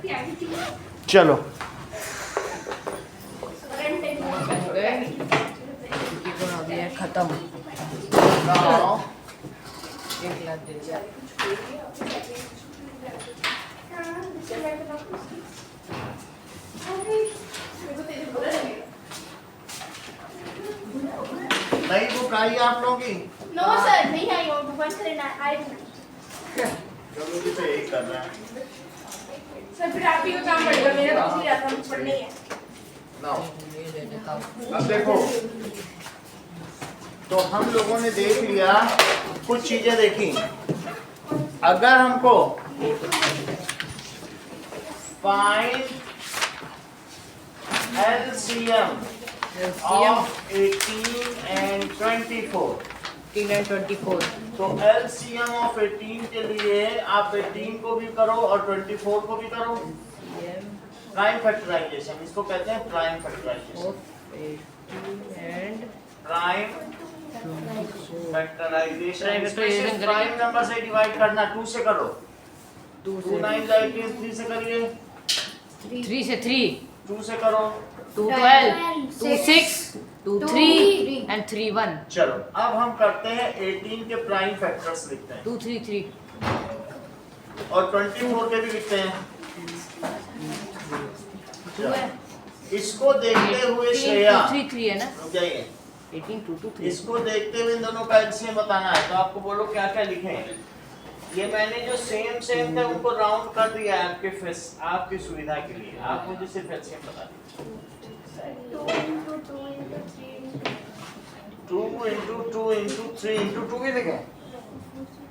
चलो खत्म। now 1 लाख दे दिया। नई बुक आई आप लोगों की? नो सर नहीं आई और बंद करना आई चलो जी तो यही कर रहे हैं। सर फिर आप ही को काम पड़ेगा, मेरा कुछ नहीं आता, मुझे पढ़ना ही है। नाउ ये ले लेता हूँ। अब देखो, तो हम लोगों ने देख लिया, कुछ चीजें देखी। अगर हमको find LCM of 18 and 24, 18 and 24। तो LCM of 18 के लिए आप 18 को भी करो और 24 को भी करो। प्राइम फैक्टराइजेशन, इसको कहते हैं prime factorization. 18 and prime factorization, factorization prime number से डिवाइड करना। 2 से करो, 2 2 9 जाए 3 से करिए, 3 से 3, 2 से करो, 2 12, 2 6, 2 3 and 3 1। चलो अब हम करते हैं 18 के प्राइम फैक्टर्स लिखते हैं 2 3 3 और 24 के भी लिखते हैं। इसको देखते हुए श्रेया, 2 3 3 है ना? रुक जाइए, 18 2 2 3। इसको देखते हुए इन दोनों का एलसीएम बताना है। तो आपको बोलो क्या क्या लिखें। ये मैंने जो सेम थे उनको राउंड कर दिया है आपकी सुविधा के लिए। आप मुझे सिर्फ एलसीएम बता दीजिए। 2 into 2 into 3 into 2 भी लिखें,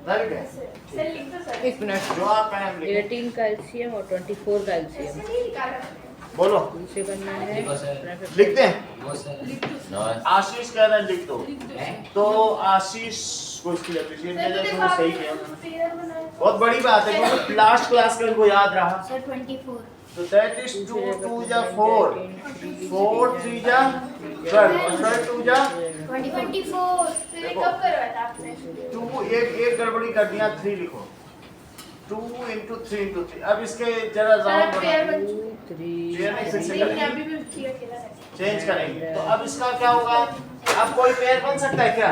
राइट है? सर लिख दो सर। 1 मिनट। जो आप कहें हम लिखें। 18 का एलसीएम और 24 का ऐसे एलसीएम नहीं निकाला। बोलो, दूसरे करना है। लिखते हैं। आशीष कह रहा है लिख दो, तो आशीष को इसके लिए अप्रिशिएट किया जाए, तो वो सही किया उन्होंने। बहुत बड़ी बात है क्योंकि लास्ट क्लास का इनको याद रहा। सर 24 तो दैट इज 2 2 जा 4, 4 3 जा 12 और 12 2 जा 24 फिर ये कब करवाया था आपने? 2। एक गड़बड़ी कर दिया, 3 लिखो। 2 into 3 into 3। अब इसके जरा राउंड पेयर बना, बन 3 पेयर नहीं फिर से नहीं करेंगे, अभी भी किया केला है। चेंज करेंगे। तो अब इसका क्या होगा? अब कोई पेयर बन सकता है क्या?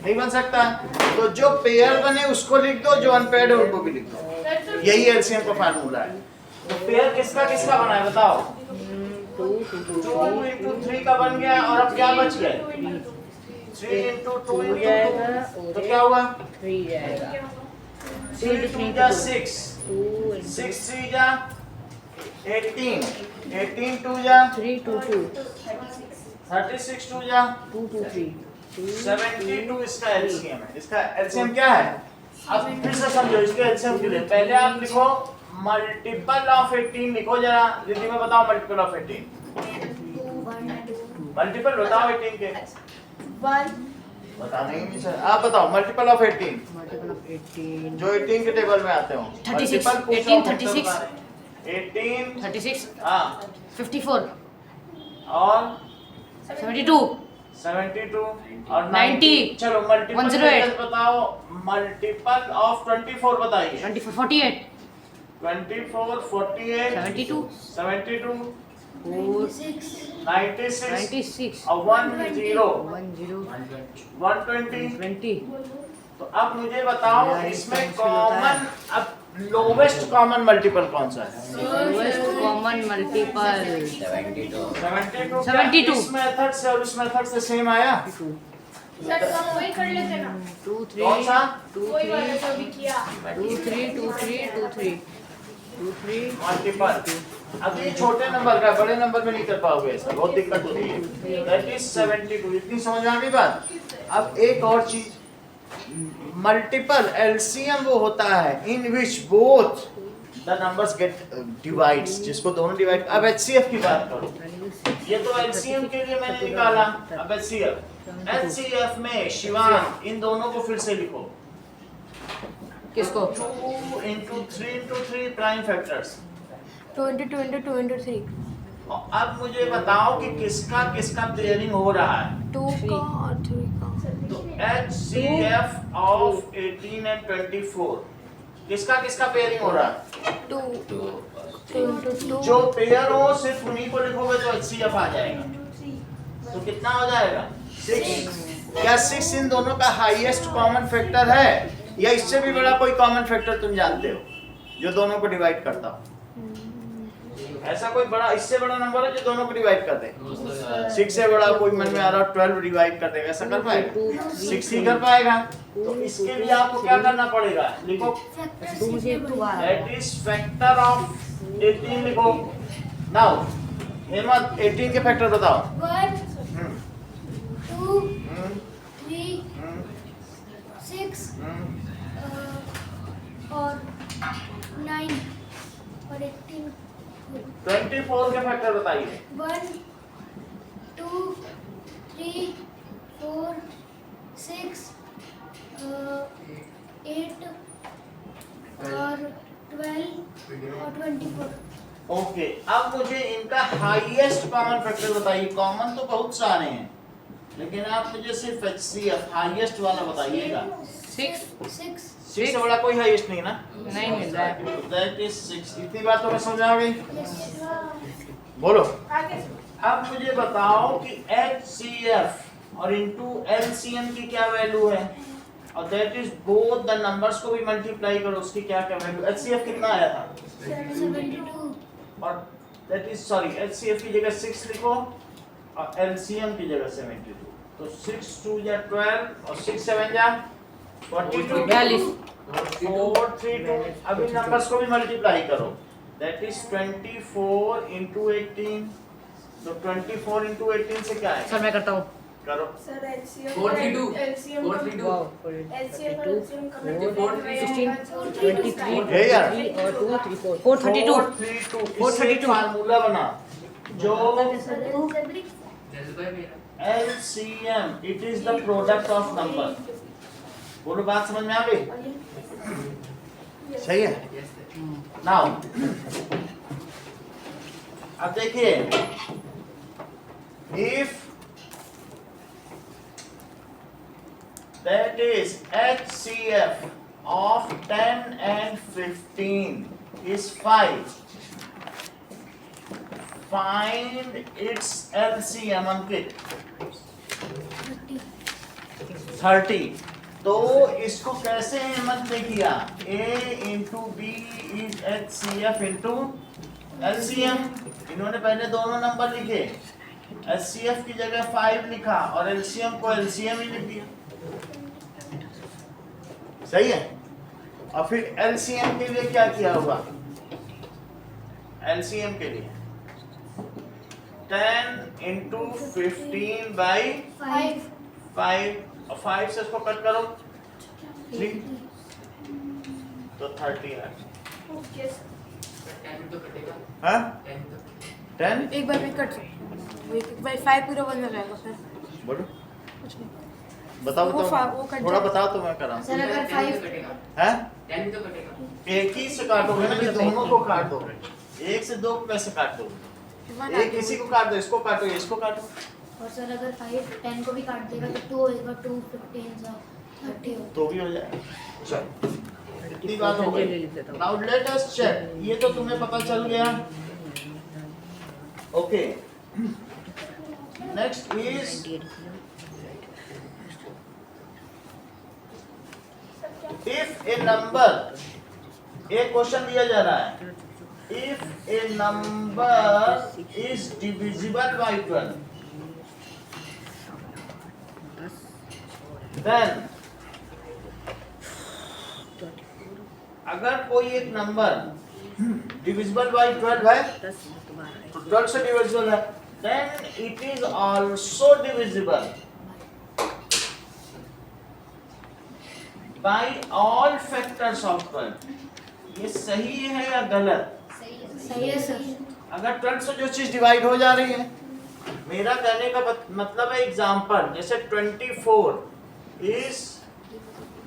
नहीं बन सकता। तो जो पेयर बने उसको लिख दो, जो अनपेयर्ड है उनको भी लिख दो। सर तो यही एलसीएम का फार्मूला है। तो पेयर किसका किसका बना है बताओ? 2 into 3 का बन गया और अब क्या बच गए? 3 into 2 into 2। तो क्या हुआ? 3 जाएगा। 3 2 जा 6, 6 3 जा 18, 18 2 जा 3 2 2 36 2 जा 2 2 3 72। इसका एलसीएम है। इसका एलसीएम क्या है? अब फिर से समझो इसके एलसीएम के लिए पहले आप लिखो मल्टीपल ऑफ 18 लिखो। जरा रिद्धि में बताओ मल्टीपल ऑफ 18। मल्टीपल बताओ 18 के। 1 बता नहीं सर, आप बताओ मल्टीपल ऑफ 18 मल्टीपल ऑफ 18 जो 18 के टेबल में आते हो। 36, Multiple पूछो, 18 मतलब 36 बताएं। 18 36 हाँ 54 और 72 72 और 90। चलो मल्टीपल 108 बताओ। मल्टीपल ऑफ 24 बताइए। 24 48 24 48 72 72 4 96 96 और 10 10 120। 20। तो अब मुझे बताओ यार, इसमें इसका आंसर होता है। कॉमन, अब लोवेस्ट कॉमन मल्टीपल कौन सा है? Lowest common multiple 72। 72। इस मेथड से और इस मेथड से सेम आया। सर तो हम वही कर लेते ना। 2 कौन 3 सा? 2 वही वाला 3 जो भी किया। 2 3 2 3 2 3 2 3 मल्टीपल। अब ये छोटे नंबर का बड़े नंबर में नहीं कर पाओगे, ऐसा बहुत दिक्कत होती है। That is 72। इतनी समझ में आ गई बात। अब एक और चीज, मल्टीपल एलसीएम वो होता है in which both the numbers get divides, जिसको दोनों डिवाइड। अब एचसीएफ की बात करो, ये तो एलसीएम के लिए मैंने निकाला। अब एचसीएफ में शिवान इन दोनों को फिर से लिखो। किसको? 2 into 3 into 3 prime factors. 22 into 2 into 3 अब मुझे बताओ कि किसका किसका पेयरिंग हो रहा है? 2 का और 3 का। तो HCF of 18 and 24 किसका किसका पेयरिंग हो रहा है? 2 2 जो पेयर हो सिर्फ उन्हीं को लिखोगे तो HCF आ जाएगा। तो कितना हो जाएगा? 6। क्या 6 इन दोनों का हाईएस्ट कॉमन फैक्टर है या इससे भी बड़ा कोई कॉमन फैक्टर तुम जानते हो जो दोनों को डिवाइड करता हो? ऐसा कोई बड़ा इससे बड़ा नंबर है जो दोनों को डिवाइड कर दे? 6 से बड़ा कोई मन में आ रहा 12 डिवाइड कर देगा, ऐसा कर पाएगा? 6 ही कर पाएगा। तो इसके लिए आपको क्या करना पड़ेगा? लिखो दैट इज फैक्टर ऑफ 18 लिखो। नाउ हेमंत 18 के फैक्टर बताओ। 1 2 3 6 और 9 और 18 24 के फैक्टर बताइए। 1 2 3 4 6 8 और 12 और 24। ओके, अब मुझे इनका हाईएस्ट कॉमन फैक्टर बताइए। कॉमन तो बहुत सारे हैं लेकिन आप मुझे सिर्फ HCF हाईएस्ट वाला बताइएगा। 6 6 6 से बड़ा कोई हाईएस्ट नहीं ना? नहीं मिल रहा है। That is 6। इतनी बात तो मैं समझ आ गई। बोलो। आगे अब मुझे बताओ कि HCF और इनटू LCM की क्या वैल्यू है? और that is both the numbers को भी मल्टीप्लाई करो, उसकी क्या क्या वैल्यू? HCF कितना आया था? 72 और दैट इज सॉरी HCF की जगह 6 लिखो और LCM की जगह 72। तो 6 2 या 12 और 6 7 या 42 42 4 3 2। अब इन नंबर्स को भी मल्टीप्लाई करो। That is 24 into 18। तो 24 into 18 से क्या है? सर मैं करता हूँ। करो। Sir LCM 42 LCM wow LCM 23 है यार। 3 और 2 3 4 432 432 फार्मूला बना जो algebraic LCM it is the product of number. बोलो, बात समझ में आ गई? सही है। नाउ अब देखिए, if that is HCF of 10 and 15 is 5. Find its LCM, Ankit. 30. तो इसको कैसे हिम्मत ने किया? A into B is HCF into LCM। इन्होंने पहले दोनों नंबर लिखे, HCF की जगह 5 लिखा और LCM को LCM ही लिख दिया। सही है। और फिर LCM के लिए क्या किया होगा? LCM के लिए 10 into 15 by 5 5 और 5 से इसको कट करो 3 तो 30 है। Okay sir. हाँ 10 एक बार में कट एक बार 5 पूरा बन जाएगा फिर बोलो, कुछ नहीं। बताओ वो बताओ कट थोड़ा जाएगा। बताओ तो मैं कराऊं। सर अगर 5 हैं? एक ही से काटोगे ना कि दोनों को काट दोगे? एक से दो कैसे काट दोगे? एक किसी को काट दो, इसको काटो, इसको काटो। और सर अगर 5 10 को भी काट देगा तो 2 होएगा 2 15 सा 30 हो। तो भी हो जाएगा। चलो, इतनी बात हो गई। Now let us check. ये तो तुम्हें पता चल गया। Okay, next is if a number, एक क्वेश्चन दिया जा रहा है, if a number is divisible by 12 then, अगर कोई एक नंबर डिविजिबल बाय 12 है तो 12 से डिविजिबल है, then it is also divisible by all factors of 12। ये सही है या गलत? सही है सर। अगर 12 से जो चीज डिवाइड हो जा रही है, मेरा कहने का मतलब है एग्जांपल, जैसे 24 इज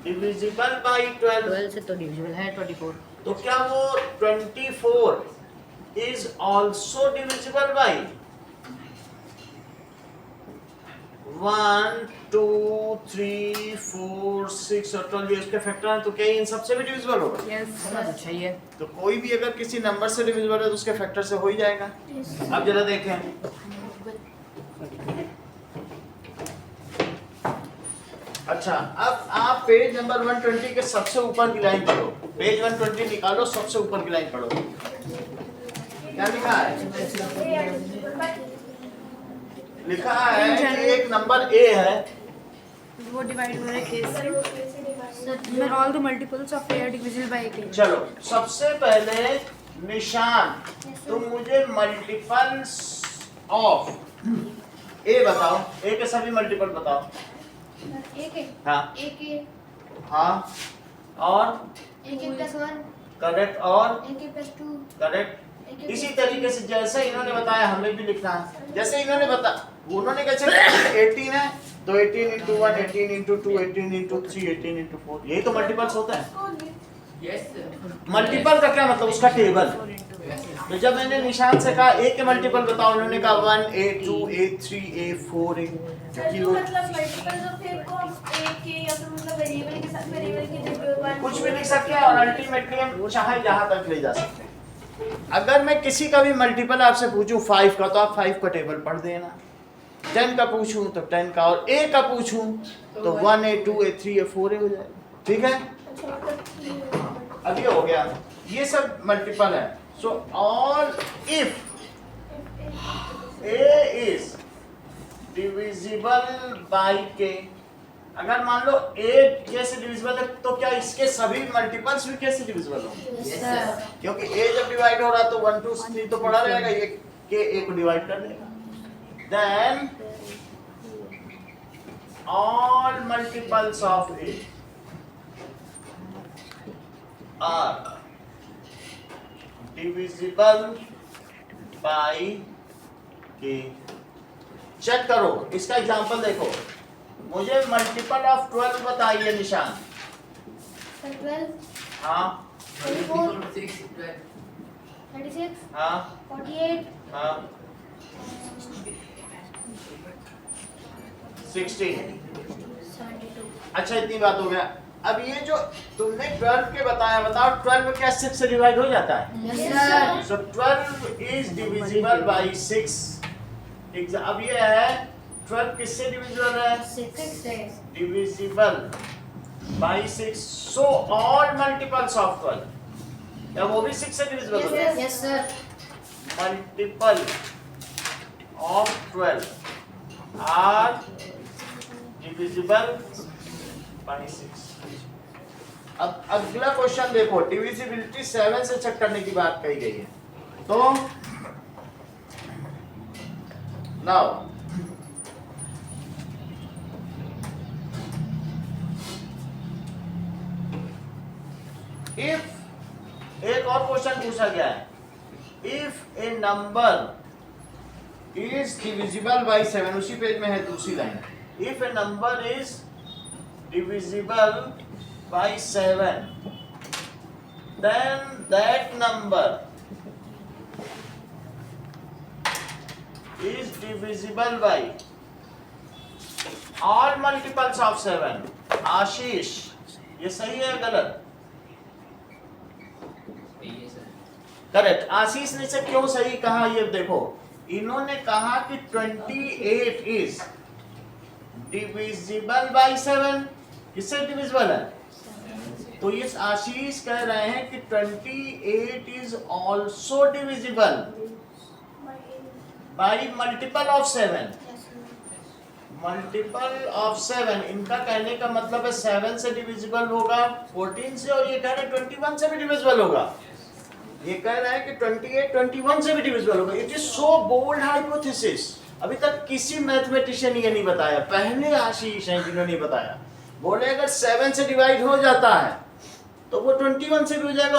डिविजिबल बाय 12, 12 से तो डिविजिबल है 24। तो क्या वो 24 इज आल्सो डिविजिबल बाय 1 2 3 4 6 और 12 ये इसके फैक्टर हैं, तो क्या ये इन सबसे भी डिविजिबल होगा? यस चाहिए। तो कोई भी अगर किसी नंबर से डिविजिबल है तो उसके फैक्टर से हो ही जाएगा। अब जरा देखें, अच्छा अब आप पेज नंबर 120 के सबसे ऊपर की लाइन पढ़ो। पेज 120 निकालो, सबसे ऊपर की लाइन पढ़ो। क्या लिखा है? लिखा है कि एक नंबर ए है, वो डिवाइड हो रहा है कैसे? मैं all the multiples of A R divisible by के। चलो सबसे पहले निशान, तुम मुझे मल्टीपल्स ऑफ ए बताओ, ए के सभी मल्टीपल बताओ। एक है, हाँ एक है, हाँ, और एक है प्लस 1, करेक्ट, और एक है प्लस 2, करेक्ट। एक है इसी प्लस तरीके से जैसे इन्होंने बताया हमें भी लिखना है। जैसे इन्होंने उन्होंने कैसे 18 है तो 18 into 1 18 into 2 18 into 3 18 into 4, यही तो मल्टीपल्स होता है। मल्टीपल का क्या मतलब? उसका टेबल। तो जब मैंने निशान से कहा ए के मल्टीपल बताओ, उन्होंने कहा 1 a2 a3 a4 a, क्योंकि वो मतलब मल्टीपल्स ऑफ ए को ए के या फिर मतलब वेरिएबल के साथ वेरिएबल की जगह कुछ भी लिख सकते हैं और अल्टीमेटली हम चाहे जहां तक ले जा सकते हैं। अगर मैं किसी का भी मल्टीपल आपसे पूछूं 5 का तो आप 5 का टेबल पढ़ देना, 10 का पूछूं तो 10 का, और a का पूछूं तो 1 a2 a3 a4 a हो जाएगा। ठीक है, अब ये हो गया, ये सब मल्टीपल है। So all if a is divisible by k, अगर मान लो a जैसे डिविजिबल है तो क्या इसके सभी मल्टीपल्स भी कैसे डिविजिबल होंगे? क्योंकि a जब डिवाइड हो रहा तो 1 2 3 तो पड़ा रहेगा, ये k a को डिवाइड कर देगा। Then all multiples of a are divisible by k। Check करो, इसका एग्जांपल देखो, मुझे मल्टीपल ऑफ 12 बताइए निशान। 12, हाँ 24, 36, हाँ 48, हाँ 16। 72। अच्छा इतनी बात हो गया। अब ये जो तुमने 12 के बताया, बताओ 12 क्या 6 से डिवाइड हो जाता है? Yes sir. So 12 is divisible by 6। अब ये है 12 किससे डिविजिबल है? 6 Divisible by 6। So all multiples of 12, क्या वो भी 6 से डिविजिबल होते हैं? Yes sir. Multiple of 12 are divisible by 6। अब अगला क्वेश्चन देखो, डिविजिबिलिटी 7 से चेक करने की बात कही गई है। तो नाउ इफ, एक और क्वेश्चन पूछा गया है, if a number is divisible bye 7, उसी पेज में है दूसरी line, if a number is divisible by 7 then that number is divisible by all multiples of 7। आशीष ये सही है गलत? करेक्ट। आशीष ने से क्यों सही कहा ये देखो, इन्होंने कहा कि 28 इज डिविजिबल बाय 7। किससे डिविजिबल है? तो ये आशीष कह रहे हैं कि 28 is also divisible by multiple of 7। Multiple of 7, इनका कहने का मतलब है 7 से डिविजिबल होगा 14 से, और ये कह रहे हैं 21 से भी डिविजिबल होगा। ये कह रहे हैं कि 28 21 से भी डिविजिबल होगा। It is so bold hypothesis, अभी तक किसी मैथमेटिशियन ने ये नहीं बताया, पहले आशीष हैं जिन्होंने बताया। बोले अगर 7 से डिवाइड हो जाता है तो वो 21 से भी हो जाएगा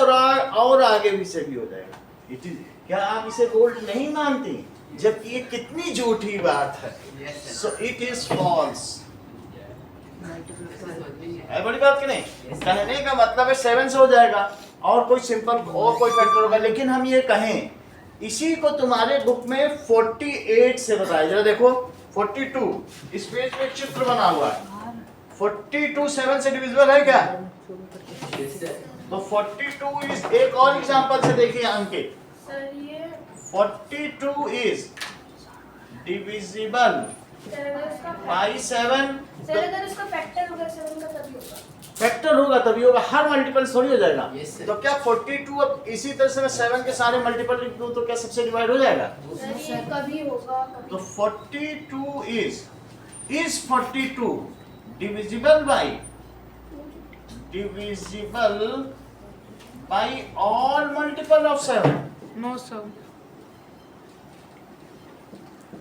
और आगे भी से भी हो जाएगा। इट इज, क्या आप इसे बोल्ड नहीं मानती? जबकि ये कितनी झूठी बात है। So it is false. है बड़ी बात कि नहीं? कहने का मतलब है 7 से हो जाएगा और कोई सिंपल और कोई फैक्टर होगा, लेकिन हम ये कहें इसी को तुम्हारे बुक में 48 से बताया। जरा देखो 42 इस पेज पे एक चित्र बना हुआ है। 42 7 से डिविजिबल है क्या? तो 42 इज, एक और एग्जांपल से देखिए अंकित, सर ये 42 इज डिविजिबल सर अगर उसका बाई 7। सर अगर उसका फैक्टर होगा 7 का तभी होगा। फैक्टर होगा तभी होगा, हर मल्टीपल थोड़ी हो जाएगा। Yes, sir. तो क्या 42 अब इसी तरह से मैं 7 के सारे मल्टीपल लिख दूं तो क्या सबसे डिवाइड हो जाएगा? सर ये कभी होगा कभी। तो 42 is 42 divisible by all multiple of 7। No sir.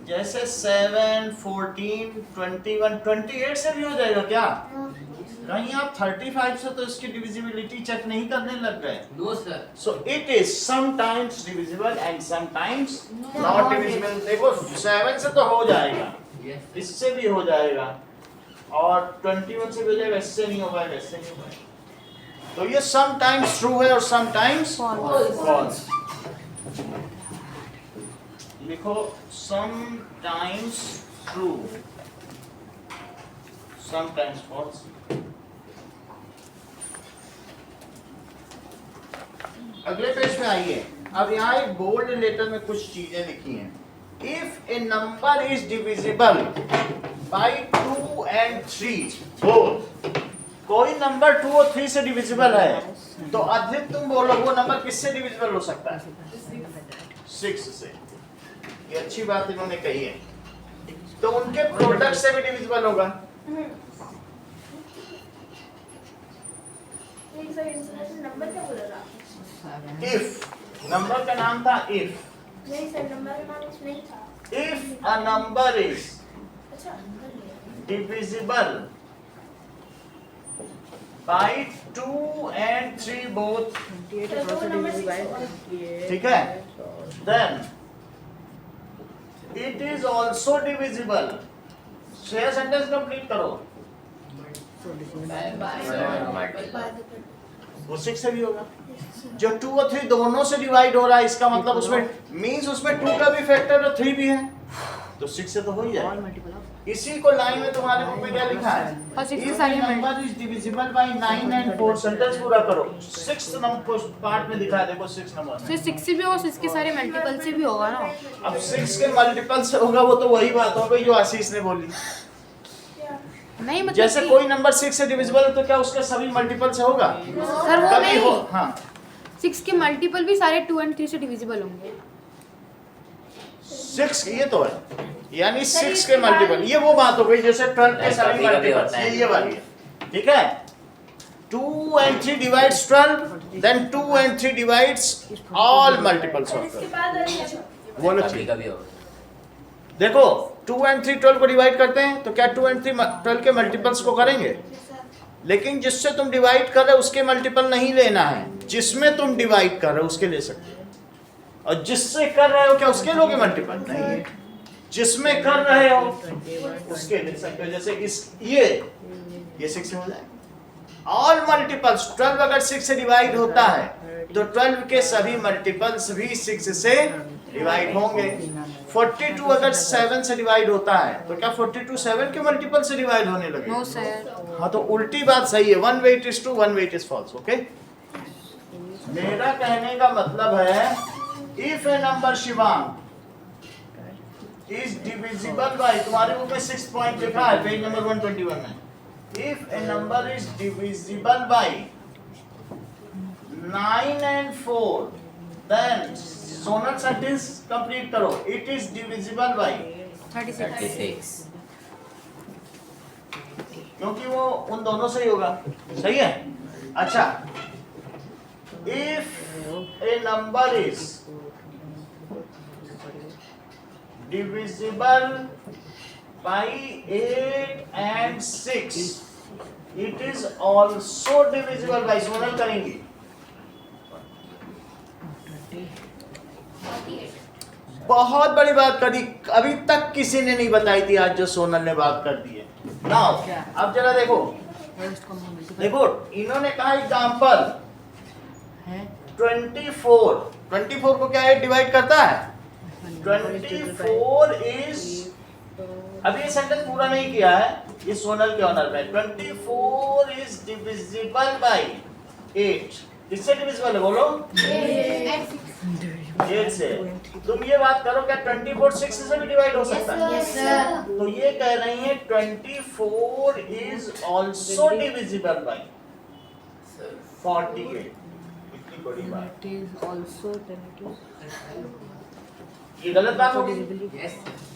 जैसे 7 14 21 28 से भी हो जाएगा क्या? कहीं आप 35 से तो इसकी डिविजिबिलिटी चेक नहीं करने लग गए। No sir. So it is sometimes divisible and sometimes not divisible। देखो 7 से तो हो जाएगा, यस इससे भी हो जाएगा, और 21 से भी हो जाएगा, इससे नहीं हो पाएगा, इससे नहीं हो पाएगा। तो ये sometimes true है और sometimes false। लिखो sometimes true, sometimes false। अगले पेज पे आइए। अब यहाँ एक बोल्ड लेटर में कुछ चीजें लिखी हैं। If a number is divisible by 2 and 3 both, कोई नंबर 2 और 3 से डिविजिबल है तो अधिक तुम बोलो वो नंबर किससे डिविजिबल हो सकता है? 6 से। ये अच्छी बात इन्होंने कही है। तो उनके प्रोडक्ट से भी डिविजिबल होगा। नहीं सर इंटरनेशनल नंबर क्या बोला था? इफ नंबर का नाम था इफ। नहीं सर नंबर का नाम कुछ नहीं था। इफ अ नंबर इज अच्छा divisible by 2 and 3 both, sir वो नंबर 6 होगा। ठीक है, then it is also divisible। Share sentence complete करो। वो 6 से भी होगा। जो 2 और 3 दोनों से डिवाइड हो रहा है, इसका मतलब उसमें मींस उसमें 2 का भी फैक्टर और 3 भी है, तो 6 से तो हो ही जाएगा। इसी को लाइन में तुम्हारे बुक में क्या लिखा है? और 6 के If सारे a number is divisible by 9 and 4, sentence पूरा करो। 6 नंबर पार्ट में दिखा है, देखो 6 नंबर में। सर 6 से भी होगा, 6 के सारे मल्टीपल से भी होगा ना। अब 6 के मल्टीपल से होगा, वो तो वही बात हो गई जो आशीष ने बोली। क्या? नहीं मतलब जैसे कि- कोई नंबर 6 से डिविजिबल है तो क्या उसका सभी मल्टीपल से होगा? सर वो कभी हो, नहीं, हाँ 6 के मल्टीपल भी सारे 2 and 3 से डिविजिबल होंगे। 6 ये तो है, यानी 6 के मल्टीपल, ये वो बात हो गई जैसे 12 के सभी कभी-कभी मल्टीपल, होता है। ये वाली है, ठीक है। 2 and 3 divides 12, then 2 and 3 divides all multiples sir of इसके 12। बाद अरे वो लो कभी कभी होगा। देखो 2 and 3 12 को डिवाइड करते हैं तो क्या 2 and 3 12 के मल्टीपल्स को करेंगे? लेकिन जिससे तुम डिवाइड कर रहे हो उसके मल्टीपल नहीं लेना है, जिसमें तुम डिवाइड कर रहे हो उसके ले सकते हो। और जिससे कर रहे हो क्या उसके लोगे मल्टीपल? नहीं, जिसमें कर रहे हो उसके ले सकते हो। जैसे इस ये 6 से हो जाएगा। ऑल मल्टीपल्स 12 अगर 6 से डिवाइड होता है तो 12 के सभी मल्टीपल्स भी 6 से डिवाइड होंगे। 42 अगर 7 से डिवाइड होता है तो क्या 42 7 के मल्टीपल से डिवाइड होने लगे? No sir. हाँ तो उल्टी बात सही है। 1 weight is true, 1 weight is false। Okay, मेरा कहने का मतलब है if a number Shivang is divisible by, तुम्हारे बुक में 6 पॉइंट लिखा है पेज नंबर 121 में। If a number is divisible by 9 and 4, then Sonal sentence complete करो। It is divisible by 36। क्योंकि वो उन दोनों से ही होगा, सही है। अच्छा, if a number is divisible by 8 and 6, it is also divisible by, Sonal करेंगी। 48। बहुत बड़ी बात करी, अभी तक किसी ने नहीं बताई थी, आज जो सोनल ने बात कर दी है। नाउ अब जरा देखो, देखो इन्होंने कहा एग्जांपल 24 को क्या 8 डिवाइड करता है? 24 is अभी ये सेंटेंस पूरा नहीं किया है, ये सोनल के ऑनर में 24 इज डिविजिबल बाय 8। किससे डिविजिबल है बोलो? 8 से। तुम ये बात करो क्या 24 6 से भी डिवाइड हो सकता है? Yes, sir. तो ये कह रही है 24 इज आल्सो डिविजिबल बाय 48। इतनी बड़ी बात, It is also then it is ये गलत बात होगी।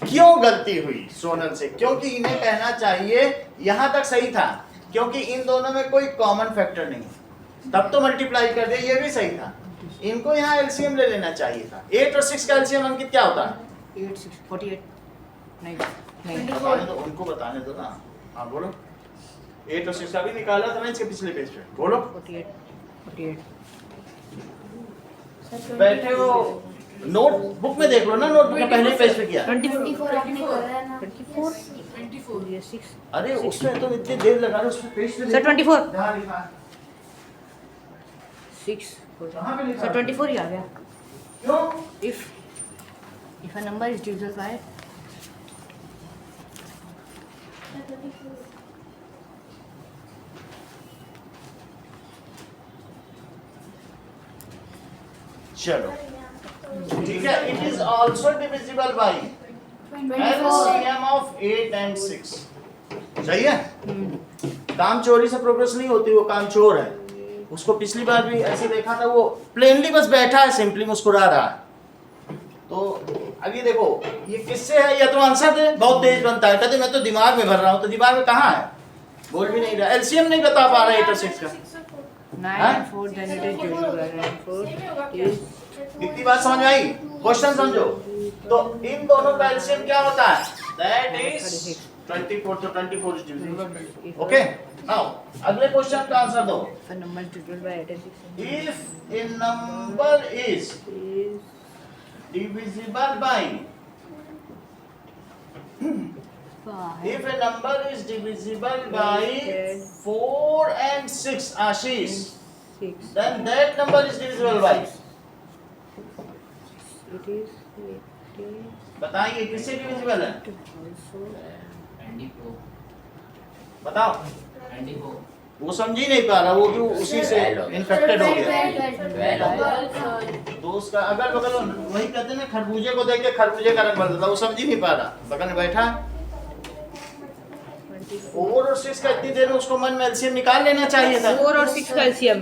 क्यों गलती हुई सोनल से? क्योंकि इन्हें कहना चाहिए यहाँ तक सही था, क्योंकि इन दोनों में कोई कॉमन फैक्टर नहीं है, तब तो मल्टीप्लाई कर दे, ये भी सही था। इनको यहाँ एलसीएम ले लेना चाहिए था। 8 और 6 का एलसीएम अंकित क्या होता है? 8 6 48 नहीं बताने दो, उनको बताने दो ना। हाँ बोलो। 8 और 6 का भी निकाला था ना इसके पिछले पेज पे, बोलो। 48 बैठे हो नोट बुक में देख लो ना, नोटबुक में पहले पेज पे किया। 24 आपने करा है ना। 24 ये 6 अरे उसमें तो इतनी देर लगा रहे, उसमें पेज पे सर 24 जहाँ लिखा है। 6 कहाँ पे लिखा सर है? 24 ही आ गया। क्यों? if a number is divisible by चलो ठीक है, it is also divisible by LCM of 8 and 6। सही है? काम चोरी से प्रोग्रेस नहीं होती, वो काम चोर है। उसको पिछली बार भी ऐसे देखा था, वो प्लेनली बस बैठा है, सिंपली मुस्कुरा रहा है। तो अभी देखो ये किससे है, या तो आंसर दे, बहुत तेज बनता है, कहते मैं तो दिमाग में भर रहा हूँ, तो दिमाग में कहाँ है? बोल भी नहीं रहा, एलसीएम नहीं बता पा रहा 8 और 6 का। 9 and 4 then it is divisible by 9 and 4 is इतनी बात समझ में आई? क्वेश्चन समझो। तो इन दोनों का एलसीएम क्या होता है? दैट इज 24, तो 24 इज डिविजिबल। ओके, नाउ अगले क्वेश्चन का आंसर दो। if a number is divisible by 8 and 6 if a number is divisible by if a number is divisible by 4 and 6 Ashish, 6 then that number is divisible by, it is 80 बताइए किससे divisible है? also बताओ। वो समझ ही नहीं पा रहा, वो भी उसी से इन्फेक्टेड हो गया। तो उसका अगल बगल वही कहते हैं ना, खरबूजे को देख के खरबूजे का रंग बदल देता, वो समझ ही नहीं पा रहा, बगल में बैठा। 4 और 6 का इतनी देर में उसको मन में एलसीएम निकाल लेना चाहिए था। 4 और 6 का एलसीएम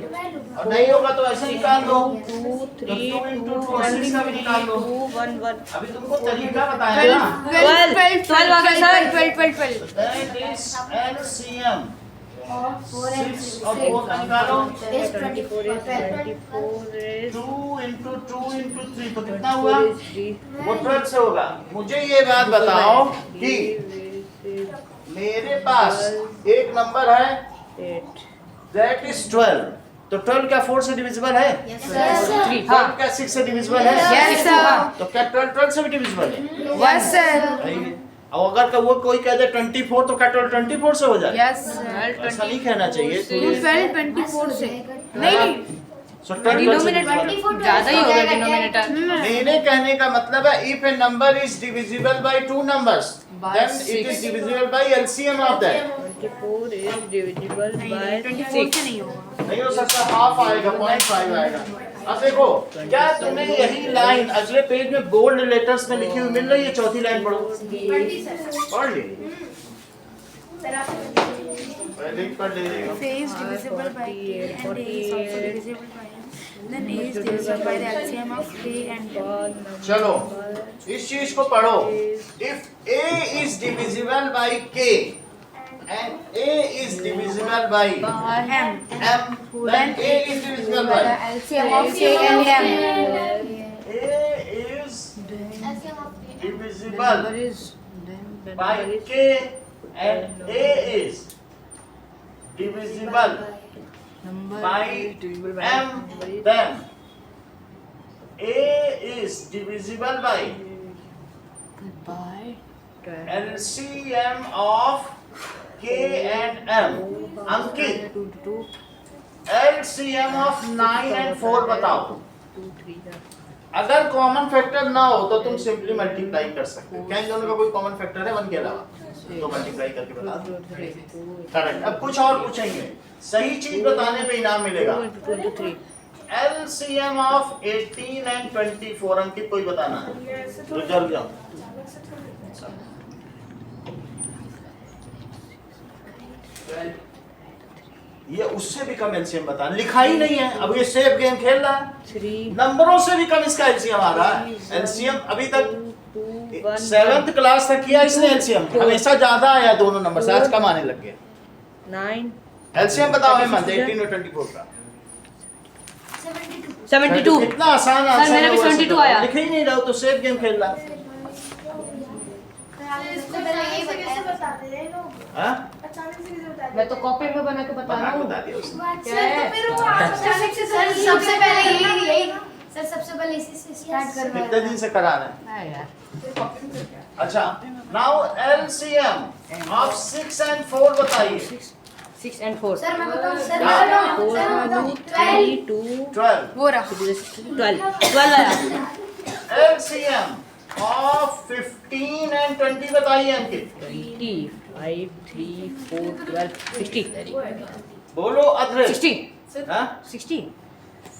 और नहीं होगा तो ऐसे निकाल दो, 2 3 2 into 2 और 6 का भी निकाल दो। 2 1 1 अभी तुमको तरीका बताया ना। 12 आ गया sir 12 That is LCM 4 and 6 और 4 का निकालो। is 24 24 is 2 into 2 into 3 तो कितना हुआ? 3 वो 12 से होगा। मुझे ये बात बताओ कि मेरे पास एक नंबर है 8 that is 12, तो 12 क्या 4 से डिविजिबल है? Yes, sir. 12 क्या 6 से डिविजिबल है? Yes, sir. तो क्या 12 से भी डिविजिबल है? Yes, sir. नहीं। और अगर का वो कोई कह दे 24 तो क्या 24 से हो जाए? Yes, sir. ऐसा नहीं कहना चाहिए। 12 24 से नहीं So 12 डिनोमिनेटर ज्यादा ही होगा डिनोमिनेटर मेरे कहने का मतलब है if a number is divisible by two numbers, By then it is 6. divisible by LCM of that. 24 is divisible by 24 6 से नहीं होगा नहीं हो सकता, हाफ आएगा, 0.5 आएगा। अब देखो क्या तुम्हें यही लाइन अगले पेज में बोल्ड लेटर्स में लिखी हुई मिल रही है? चौथी लाइन पढ़ो, पढ़ ली, पहले ही पढ़ ले रही हो। Say is divisible by k and a is also divisible by m. Then a is divisible by the LCM of k and m. चलो इस चीज को पढ़ो। If A is divisible by K and A is divisible by M. M, then A is divisible by The LCM of k and m. A is divisible number is then the by number is K and A is divisible number by is divisible by M, number is then A is divisible by by 12 LCM of K and M। Ankit 2 2 LCM of 9 and 4 बताओ। 2 3 अगर common factor ना हो तो तुम simply multiply कर सकते हो। क्या इन दोनों का कोई कॉमन फैक्टर है 1 के अलावा? तो मल्टीप्लाई करके बता दो। करेक्ट। अब कुछ और पूछेंगे, सही चीज बताने पे इनाम मिलेगा। LCM ऑफ 18 एंड 24 अंकित कोई बताना है? रुक जाओ। ये उससे भी कम एलसीएम बताना, लिखा ही नहीं है। अब ये सेफ गेम खेल रहा है, नंबरों से भी कम इसका एलसीएम आ रहा है। एलसीएम अभी तक 7th क्लास तक किया इसने एलसीएम, हमेशा ज्यादा आया दोनों नंबर से, आज कम आने लग गया। 9 एलसीएम बताओ हेमंत 18 और 24 का। 72 इतना आसान सर, आंसर मेरा है, भी वो ऐसे 72 तो आया। लिख ही नहीं रहा, तो सेफ गेम खेल रहा है। अचानक से कैसे बताते हैं लोग? हाँ? अचानक से कैसे बताते हैं? मैं तो कॉपी में बना के बता रहा हूँ। बता दिया उसने। क्या है? तो फिर वो अचानक से सर सबसे पहले यही सर सबसे पहले इसी से स्टार्ट कितने करवाया। दिन से करा रहे हैं? हाँ यार। अच्छा, नाउ एलसीएम ऑफ 6 एंड 4 बताइए। 6 and 4 सर मैं बताऊं सर हाँ। मैं बताऊं सर मैं बताऊं 3 2 12 वो रहा 12 आया। एलसीएम ऑफ 15 एंड 20 बताइए अंकित। 20 5 3 4 12 60 बोलो अद्वैत। 60 हाँ? 60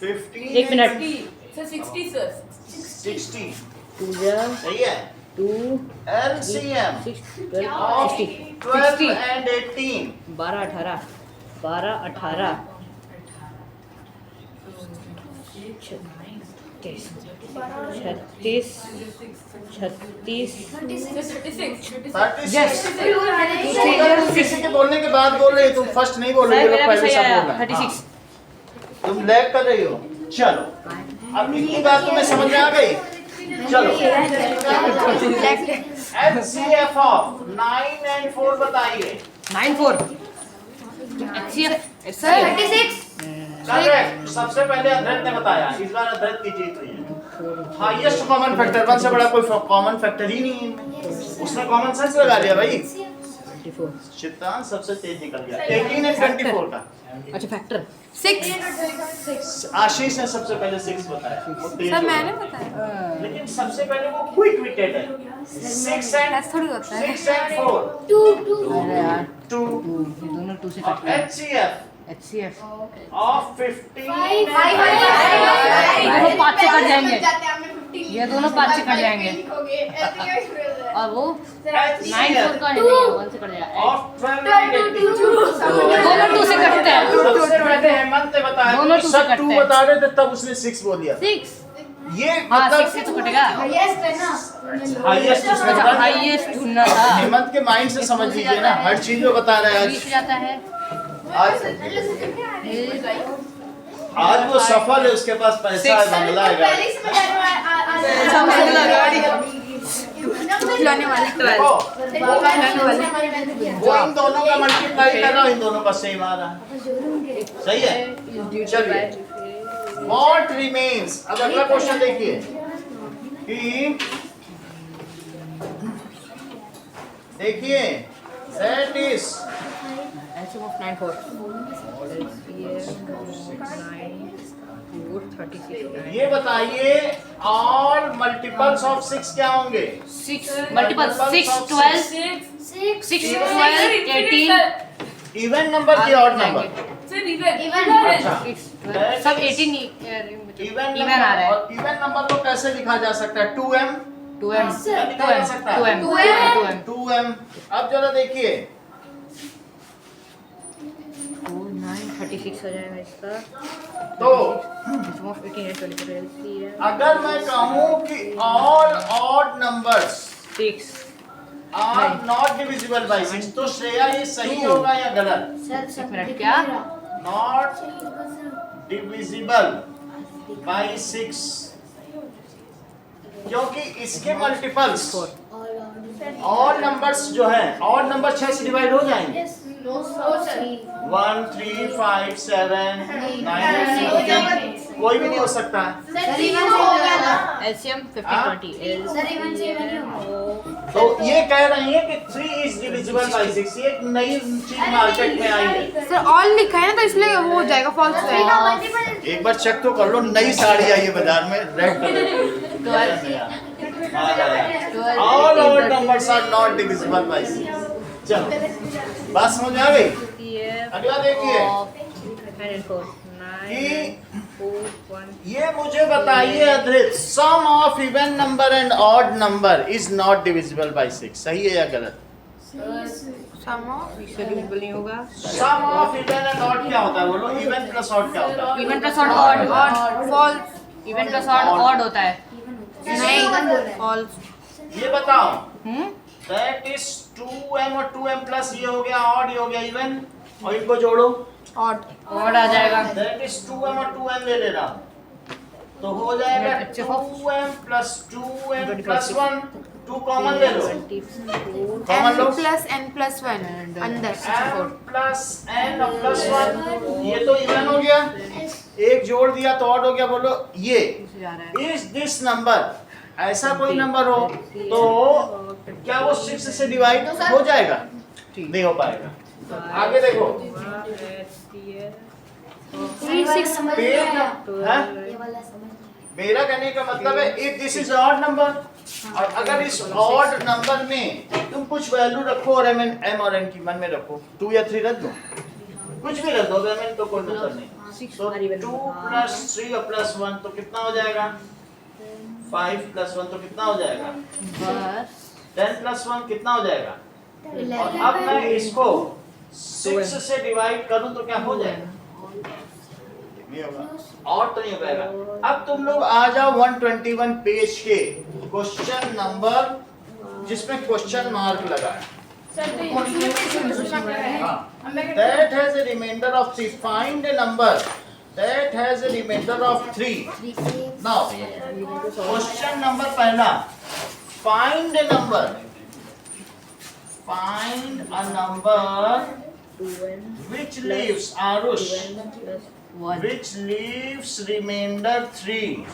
15 एक मिनट। सर 60 सर 60 2 जा सही है। 2 एलसीएम 6 12 ऑफ 60 12 एंड 18 12 18 12 18 36 Yes. किसी के बोलने के बाद बोल रहे हो, तुम फर्स्ट नहीं बोल रहे हो, मेरा भी पहले सही सब आया बोल रहे हैं। 36 हाँ। तुम लैग कर रही हो। चलो अब इतनी बात तुम्हें समझ में आ गई। चलो एचसीएफ ऑफ 9 एंड 4 बताइए। 9 4 HCF सर 36 करेक्ट। सबसे पहले अद्वैत ने बताया, इस बार अद्वैत की जीत हुई है। हाईएस्ट कॉमन फैक्टर 1 से बड़ा कोई कॉमन फैक्टर ही नहीं है इनमें। उसने कॉमन सेंस लगा लिया भाई। 24 चित्तान सबसे तेज निकल गया। 18 एंड 24 का। अच्छा फैक्टर 6 आशीष ने सबसे पहले 6 बताया, वो तेज सर हो मैंने गया। बताया लेकिन सबसे पहले वो क्विक विटेड है। 6 एंड ऐसा थोड़ी होता है 6 एंड 4 अरे यार 2 ये दोनों 2 से कटते हैं HCF HCF ऑफ 15 ये दोनों 5 से कट जाएंगे, ये दोनों 5 से कट जाएंगे और वो 9 4 का है नहीं 1 से कट जाएगा ऑफ 12 एंड 82 दोनों 2 से कटते हैं। सबसे पहले हेमंत ने बताया, दोनों कि 2 से सब कटते 2 हैं। बता रहे थे तब उसने 6 बोल दिया। 6 ये हाँ 6 मतलब से तो कटेगा। हाईएस्ट है ना हाईएस्ट उसने अच्छा बता दिया। हाईएस्ट ढूंढना था हेमंत के माइंड से समझ लीजिए ना, हर चीज में बता रहा है बीच जाता है आज। आज वो सफल है, उसके पास पैसा है, बंगला है, गाड़ी। खिलौने वाले देखो, वो इन दोनों का मल्टीप्लाई कर रहा हूँ, इन दोनों का सेम आ रहा है। सही है। चलिए व्हाट रिमेन्स। अब अगला क्वेश्चन देखिए कि देखिए दैट इज HCF of 9 4 ये बताइए ऑल मल्टीपल्स ऑफ 6 क्या होंगे? 6 मल्टीपल 6 12 6 12 18 इवन नंबर की ऑड नंबर? सब 18 इवन आ रहा है। और इवन नंबर को कैसे लिखा जा सकता है? 2m 2m क्या लिखा जा सकता है? 2m 2m। अब जरा देखिए 9 36 हो जाएगा इसका तो 18 24 अगर मैं कहूँ कि all odd numbers 6 are not divisible by 6, तो श्रेया ये सही होगा या गलत? सर एक मिनट क्या नॉट डिविजिबल बाय 6, क्योंकि इसके मल्टीपल्स ऑड नंबर्स जो हैं, ऑड नंबर 6 से डिवाइड हो जाएंगे। 1 3 5 7 9 16 कोई भी नहीं हो सकता है। सर इवन से हो गया था। LCM हाँ? 50-20 सर इवन से इवन ही होगा। तो ये कह रही है कि 3 इज डिविजिबल बाय 6। ये एक नई चीज मार्केट में आई है। सर ऑल लिखा है ना तो इसलिए वो हो जाएगा फॉल्स हो जाएगा। एक बार चेक तो कर लो, नई साड़ी आई है बाजार में रेड कलर की। All over numbers are not divisible by 6। चलो बात समझ में आ गई। अगला देखिए कि ये मुझे बताइए Adhrit, sum of even number and odd number is not divisible by 6। सही है या गलत? सम ऑफ नहीं होगा। Sum of even and odd क्या होता है बोलो? इवन प्लस ऑड क्या होता है? Even plus odd odd false even plus odd odd होता है। नहीं फॉल्स। ये बताओ हम्म दैट इज 2m और 2m प्लस ये हो गया ऑड, ये हो गया इवन, और इनको जोड़ो ऑड ऑड आ जाएगा। दैट इज 2m और 2m ले लेना, तो हो जाएगा 2m plus 2m plus 1। 2 common ले लो, कॉमन लो, प्लस n प्लस 1 अंदर m प्लस n और प्लस 1। ये तो इवन हो गया, एक जोड़ दिया तो ऑड हो गया। बोलो ये इज दिस नंबर, ऐसा कोई नंबर हो तो क्या वो 6 से डिवाइड हो जाएगा? नहीं हो पाएगा। आगे देखो 36 समझ में आया। हाँ? ये वाला समझ में मेरा कहने का मतलब है if this is odd number, और अगर इस ऑड नंबर में तुम कुछ वैल्यू रखो और m और n की मन में रखो, 2 या 3 रख दो, कुछ भी रख दो, m तो कोई मतलब नहीं। तो 2 प्लस 3 और प्लस 1 तो कितना हो जाएगा? 5 प्लस 1 तो कितना हो जाएगा? 10 प्लस 1 कितना हो जाएगा? और अब मैं इसको 6 से डिवाइड करूं तो क्या हो जाएगा? नहीं होगा, और तो नहीं हो पाएगा। अब तुम लोग आ जाओ 121 पेज के क्वेश्चन नंबर जिसमें क्वेश्चन मार्क लगा है। That has a remainder of 3. Find a number that has a remainder of 3. Now, question number पहला, find a number. Find a number which leaves Arush, which leaves remainder 3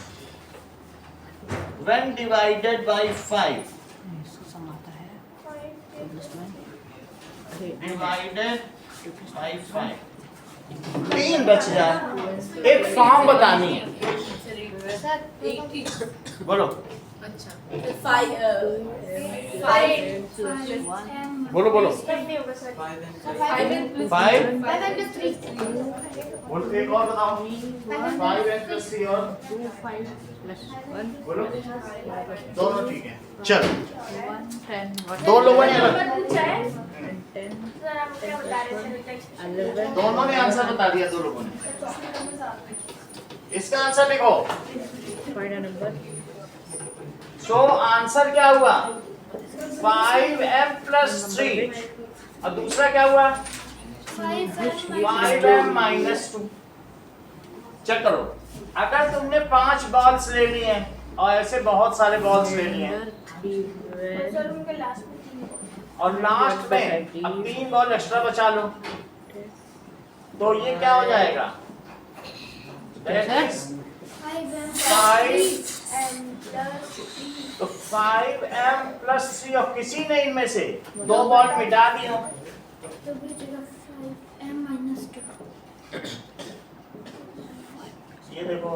when divided by 5. Divided by 5. 3 बच जाए। एक form बतानी है, बोलो बोलो बोलो 5। बोलो एक और बताओ 5n + 3 और बोलो दोनों ठीक है। चलो दो लोगों ने दोनों ने आंसर बता दिया, दो लोगों ने। इसका आंसर लिखो। सो आंसर क्या हुआ? 5m + 3 और दूसरा क्या हुआ? 5m - 2। चेक करो, अगर तुमने 5 बॉल्स ले ली हैं और ऐसे बहुत सारे बॉल्स ले लिए हैं और लास्ट में अब 3 बॉल एक्स्ट्रा बचा लो, तो ये क्या हो जाएगा? 5 तो 5m + 3 और किसी ने इनमें से 2 बॉल मिटा दी हो, ये देखो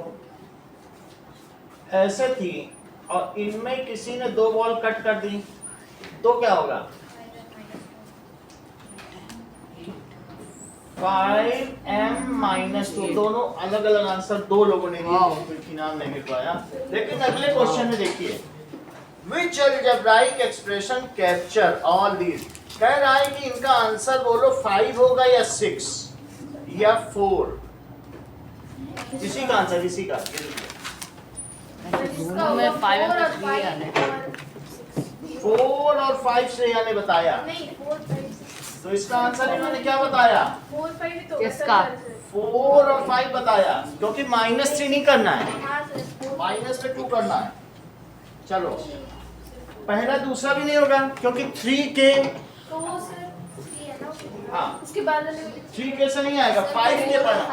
ऐसे थी और इनमें किसी ने 2 बॉल कट कर दी, तो क्या होगा? 5m - 2। दोनों अलग अलग आंसर दो लोगों ने दिए, कोई नाम नहीं लिख पाया। लेकिन अगले क्वेश्चन में देखिए, which algebraic expression capture all these। कह रहा है कि इनका आंसर बोलो 5 होगा या 6 या 4। किसी का आंसर, किसी का दोनों में 5m + 3 आने 4 और 5 से यानी बताया, तो इसका आंसर इन्होंने क्या बताया? इसका 4 और 5 बताया, क्योंकि -3 नहीं करना है, -2 करना है। चलो पहला दूसरा भी नहीं होगा क्योंकि 3k, हाँ उसके बाद 3k से नहीं आएगा, 5k पढ़ना,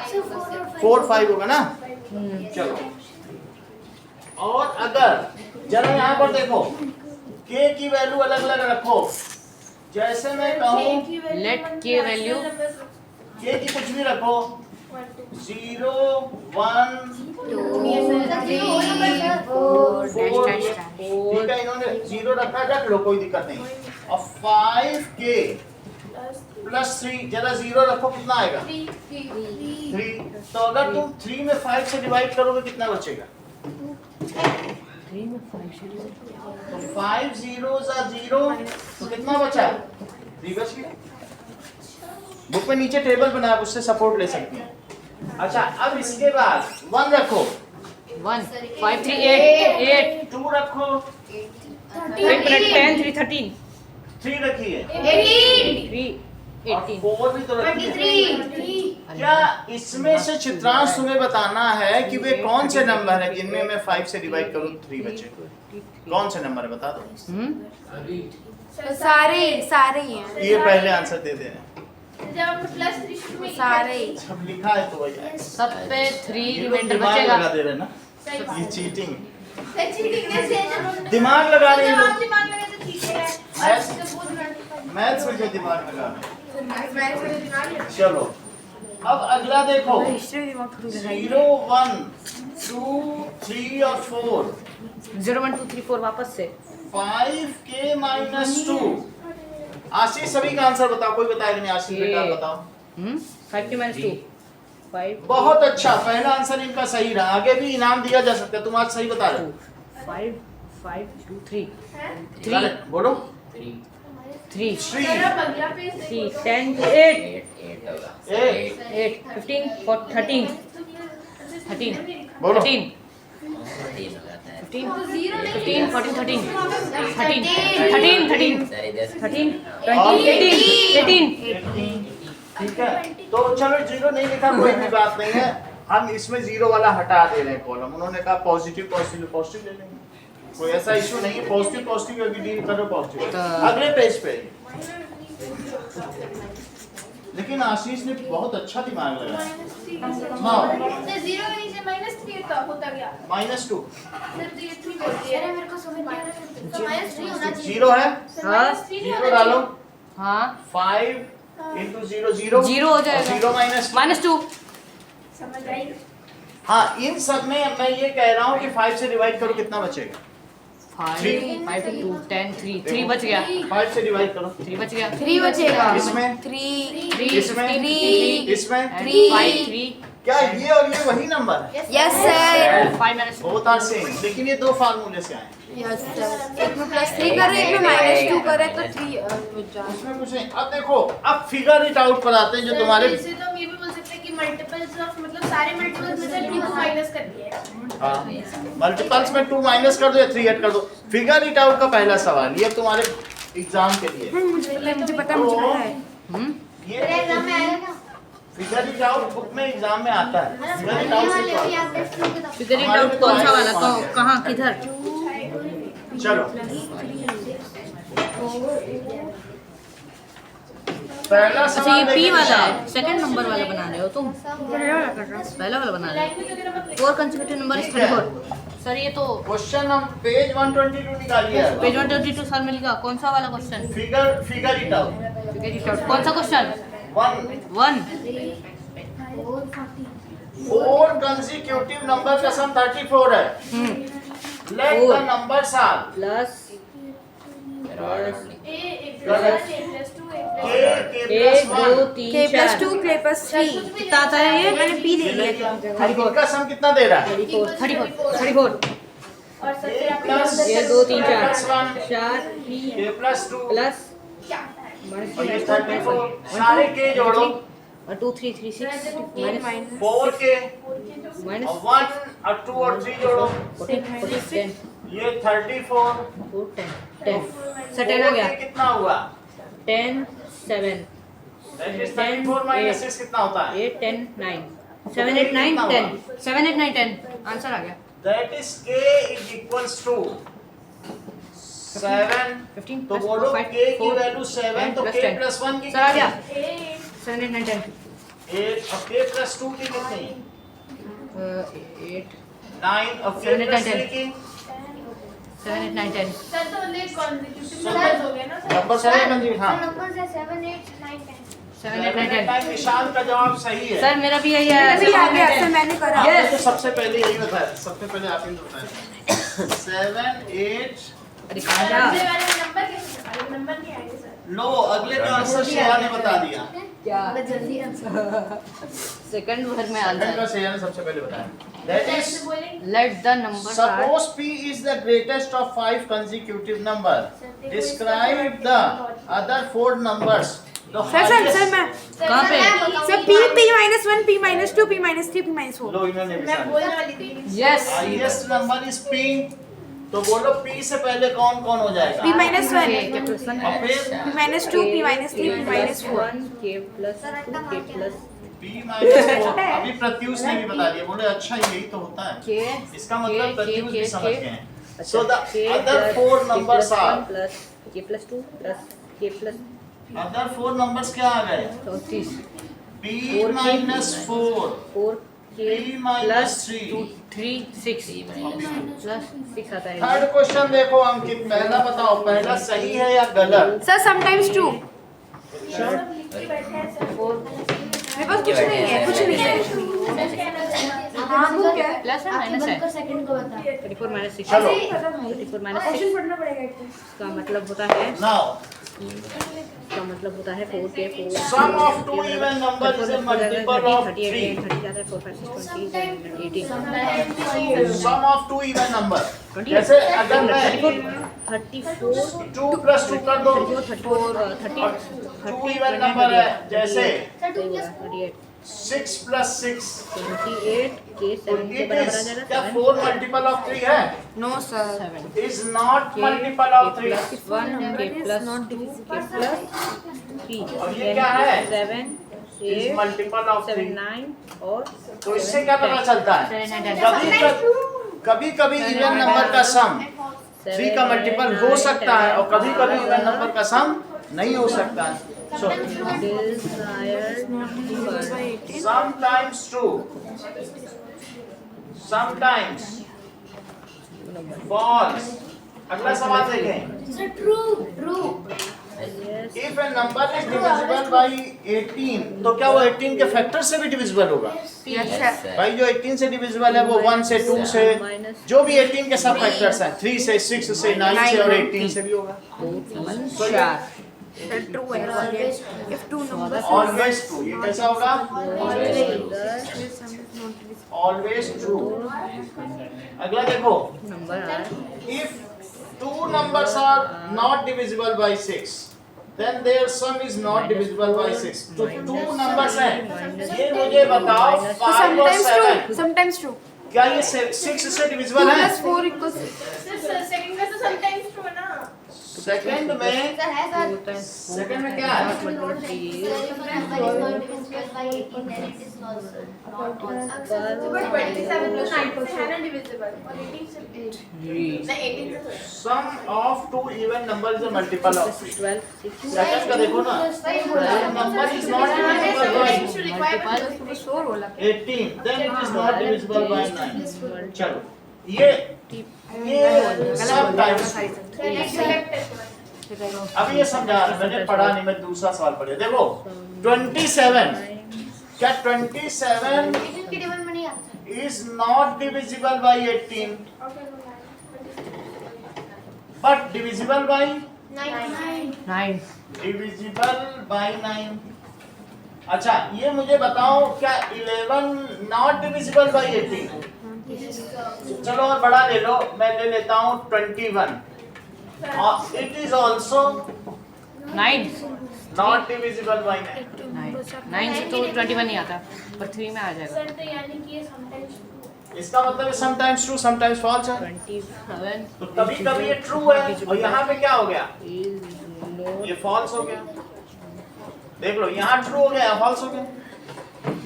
4 5 होगा ना। चलो, और अगर जरा यहाँ पर देखो, k की वैल्यू अलग अलग रखो। जैसे मैं कहूँ लेट के वैल्यू k की कुछ भी रखो, 0 1 ठीक है, इन्होंने 0 रखा, रख लो, कोई दिक्कत नहीं। और 5k प्लस 3, जरा 0 रखो, कितना आएगा? 3। तो अगर तुम 3 में 5 से डिवाइड करोगे कितना बचेगा? 3 में 5 तो 5 zeros are 0, तो कितना बचा? 3 बच गया। बुक में नीचे टेबल बना, आप उससे सपोर्ट ले सकती हैं। अच्छा, अब इसके बाद 1 रखो, 1 5 3 8 2 रखो, 10 3 13 3 रखिए, 3 और 18 4 भी तो रखिए। क्या इसमें से चित्रांश तुम्हें बताना है कि वे कौन से नंबर है जिनमें मैं 5 से डिवाइड करूं 3 बचे? कौन से नंबर है बता दो। सारे ही हैं। ये पहले आंसर दे दे रहे हैं। जब हम प्लस 3 में सारे ही। सब लिखा है तो वही है। सब पे 3 ये लोग रिमाइंडर दिमाग बचेगा। लगा दे रहे हैं ना, सही ये चीटिंग। दिमाग लगा रहे हैं जब लोग। आप दिमाग लगा तो ठीक है। Maths- और जब वो दिमाग मैथ्स में जो दिमाग लगा रहे हैं। मैथ्स में दिमाग लगा। चलो, अब अगला देखो, हिस्ट्री में दिमाग थोड़ी लगाई। 0 1 2 3 और 4, 0 1 2 3 4 वापस से 5k माइनस 2। आशीष सभी का आंसर बताओ, कोई बताएगा नहीं? आशीष बेटा आप बताओ। 5 के -2 5 बहुत अच्छा, पहला आंसर इनका सही रहा। आगे भी इनाम दिया जा सकता है, तुम आज सही बता रहे हो। 5 5 2 3 गलत, बोलो। 3 जरा बगला पेज 3 देखो। 10 8 8 8 15 13 13 बोलो। 13 15 15 14 13 13 13 13 20 18 ठीक है, तो चलो 0 नहीं लिखा, कोई भी बात नहीं है। हम इसमें 0 वाला हटा दे रहे हैं कॉलम। उन्होंने कहा पॉजिटिव पॉजिटिव पॉजिटिव ले लेंगे, कोई ऐसा इशू नहीं है। पॉजिटिव पॉजिटिव अभी डील करो पॉजिटिव। अगले पेज पे, लेकिन आशीष ने बहुत अच्छा दिमाग लगाया। हाँ, तो 0 के नीचे -3 होता गया। -2 सिर्फ ये 3 बोलती है। मेरे को समझ नहीं आ रहा है। तो -3 होना चाहिए। 0 है, हाँ 0 डालो। हाँ 5 into 0 0 0 हो जाएगा। 0 माइनस -2 समझ आई? हाँ, इन सब में मैं ये कह रहा हूँ कि 5 से डिवाइड करो, कितना बचेगा? 5 5 2 10 3 3 बच गया 5 से डिवाइड करो, 3 बच गया 3 बचेगा। इसमें 3 इसमें 3 इसमें 5 3 क्या ये और ये वही नंबर है? Yes sir. 5 -2 बहुत आर सेम, लेकिन ये दो फार्मूले से आए। Yes sir. एक में +3 करे, एक में -2 करे तो 3 उसमें कुछ नहीं। अब देखो, अब फिगर इट आउट पर आते हैं जो तुम्हारे। जैसे तो हम ये भी बोल सकते हैं कि मल्टीपल्स ऑफ मतलब सारे मल्टीपल्स में से 2 माइनस कर दिए। मल्टीपल्स में 2 माइनस कर दो या 3 ऐड कर दो। फिगर इट आउट का पहला सवाल ये तुम्हारे एग्जाम के लिए। मुझे पता है। ये एग्जाम में आएगा क्या? फिगर इट आउट बुक में एग्जाम में आता है। फिगर इट आउट से तो आता है। फिगर इट आउट कौन सा वाला कहाँ किधर? चलो, पहला अच्छा सवाल ये P देखिए वाला है, निशान। सेकंड नंबर वाला बना रहे हो तुम? पहला वाला बना रहे हो। 4 कंसेक्यूटिव नंबर इज 34। सर ये तो क्वेश्चन हम पेज 122 निकालिए। पेज 122 सर मिलेगा। कौन सा वाला question? Figure it out figure it out कौन सा क्वेश्चन? 1 4 कंसेक्यूटिव नंबर का सम 34 है। Let the numbers are plus A + 2 k 1 2 1 3 K 4 + 2 K + 3 कितना आता है ये? मैंने P ले लिया था। इनका सम कितना दे रहा है? 34 और सबसे आप प्लस ये 2 3 4 1 4 k + 2 प्लस क्या आता है? और ये 34 सारे के जोड़ो और 2 3 3 6 माइनस 4 के माइनस और 1 और 2 और 3 जोड़ो 40 10 ये 34 4 10 10 10 हो गया। कितना हुआ? 10 7 That is 34 minus 6 कितना होता है? 8 10 9 7 8 9 10 7 8 9 10 आंसर आ गया। That is k is equals to 7 15 तो बोलो k की वैल्यू 7 तो k plus 1 की सर आ गया A 7 8 9 10 8 और k plus 2 की कितनी? 8 9 और फिर 7 प्लस 10 3 की 7 8 9 10 सर तो ओनली कॉन्जिक्यूटिव नंबर्स हो गए ना सर नंबर सही है जी हाँ नंबर से 7 8 9 10 7 8 9 10 निशान का जवाब सही है। सर मेरा भी यही है। मेरा भी याद है, अक्सर मैंने करा। आपने तो सबसे पहले यही बताया, सबसे पहले आप ही ने बताया 7 8 अरे कहाँ जा? अगले वाले नंबर कैसे पता नंबर नहीं आएंगे सर लो अगले का आंसर शेया ने बता दिया। क्या जल्दी आंसर सेकंड भर में सेकंड का आंसर। शेया ने सबसे पहले बताया। दैट इज कैसे बोलेंगे let the number suppose p is the greatest of 5 consecutive number, describe the other 4 numbers. The sir highest- मैं कहाँ पे? Sir p-1 p-2 p-3 p-4 लो इन्होंने भी मैं सारे। बोलने वाली थी yes highest number is p, तो बोलो p से पहले कौन कौन हो जाएगा? p-1 के प्लस 1 और फिर p-2 p-3 p-4 के प्लस 2 के प्लस p-4 अभी प्रत्युष ने भी बता दिया, बोले अच्छा यही तो होता है। के इसका मतलब प्रत्युष भी समझ गए हैं। अच्छा, So the के other प्लस 4 के numbers प्लस are 1 प्लस के प्लस 2 प्लस के प्लस other 4 numbers क्या आ गए? 34 p minus 4 4 के p minus 3 2 3 6 प्लस 6 आता है। थर्ड क्वेश्चन देखो अंकित, पहला बताओ पहला सही है या गलत? सर समटाइम्स ट्रू सब लिख के बैठे हैं सर मेरे पास कुछ नहीं है हाँ वो क्या है प्लस है माइनस है। सेकंड को बता 34 माइनस 6 चलो 34 माइनस 6 क्वेश्चन पढ़ना पड़ेगा एक तो का मतलब होता है नाउ इसका मतलब होता है 4 के 4 sum of two even numbers is a multiple of 3 30 जाता है 4 5 6 20 18 sum of two even number जैसे अगर मैं 34 2 plus 2 कर दो 34 30 टू इवन नंबर है, जैसे 38 6 plus 6 28 के 7 के it बराबर आ is जाएगा क्या 4 multiple of 3 है? No sir 7 is not multiple of 3 plus 1 के प्लस 2 के प्लस 3 और ये क्या है? 7 is 8 multiple of 7 3 9 और तो इससे क्या पता चलता है? 7 कभी कभी इवन नंबर का सम 3 का मल्टीपल हो सकता है और कभी कभी इवन नंबर का सम नहीं हो सकता है। So desired number sometimes true, sometimes false. अगला सवाल देखें। Sir true true yes If a number is divisible by 18, तो क्या वो 18 के फैक्टर से भी डिविजिबल होगा? भाई जो 18 से डिविजिबल है वो 1 से 2 से जो भी 18 के सब फैक्टर्स हैं 3 से 6 से 9 से और 18 से भी होगा। 4 सर ट्रू है if two numbers Always true, ये कैसा होगा? Always true। अगला देखो, नंबर आ if two numbers are not divisible by 6, then their sum is not divisible by 6. तो two numbers हैं, ये मुझे बताओ 5 और 7 समटाइम्स ट्रू क्या ये 6 से डिविजिबल है? 4 इक्वल्स सेकंड में तो समटाइम्स ट्रू है ना सेकंड में सर है सर सेकंड में क्या है? बट 27 प्लस 9 से है ना डिविजिबल और 18 से नहीं 18 से Sum of two even numbers is a multiple of 3. 12 second का देखो ना, number is not divisible by multiple 18, then it is not divisible by 9. चलो ये sometimes अभी ये समझा रहा मैंने, पढ़ा नहीं, मैं दूसरा सवाल पढ़ा। देखो 27, क्या 27 की टेबल में नहीं आता is not divisible by 18 but divisible by 9 divisible by 9। अच्छा ये मुझे बताओ क्या 11 not divisible by 18? चलो और बड़ा ले लो, मैं ले लेता हूँ 21 और it is also 9 not divisible by 9। 9 से तो 21 नहीं आता पर 3 में आ जाएगा। सर तो यानी कि ये समटाइम्स इसका मतलब sometimes true sometimes false है, 27 तो कभी कभी ये true है और यहाँ पे क्या हो गया? is not ये false हो गया। देख लो यहाँ true हो गया, false हो गया।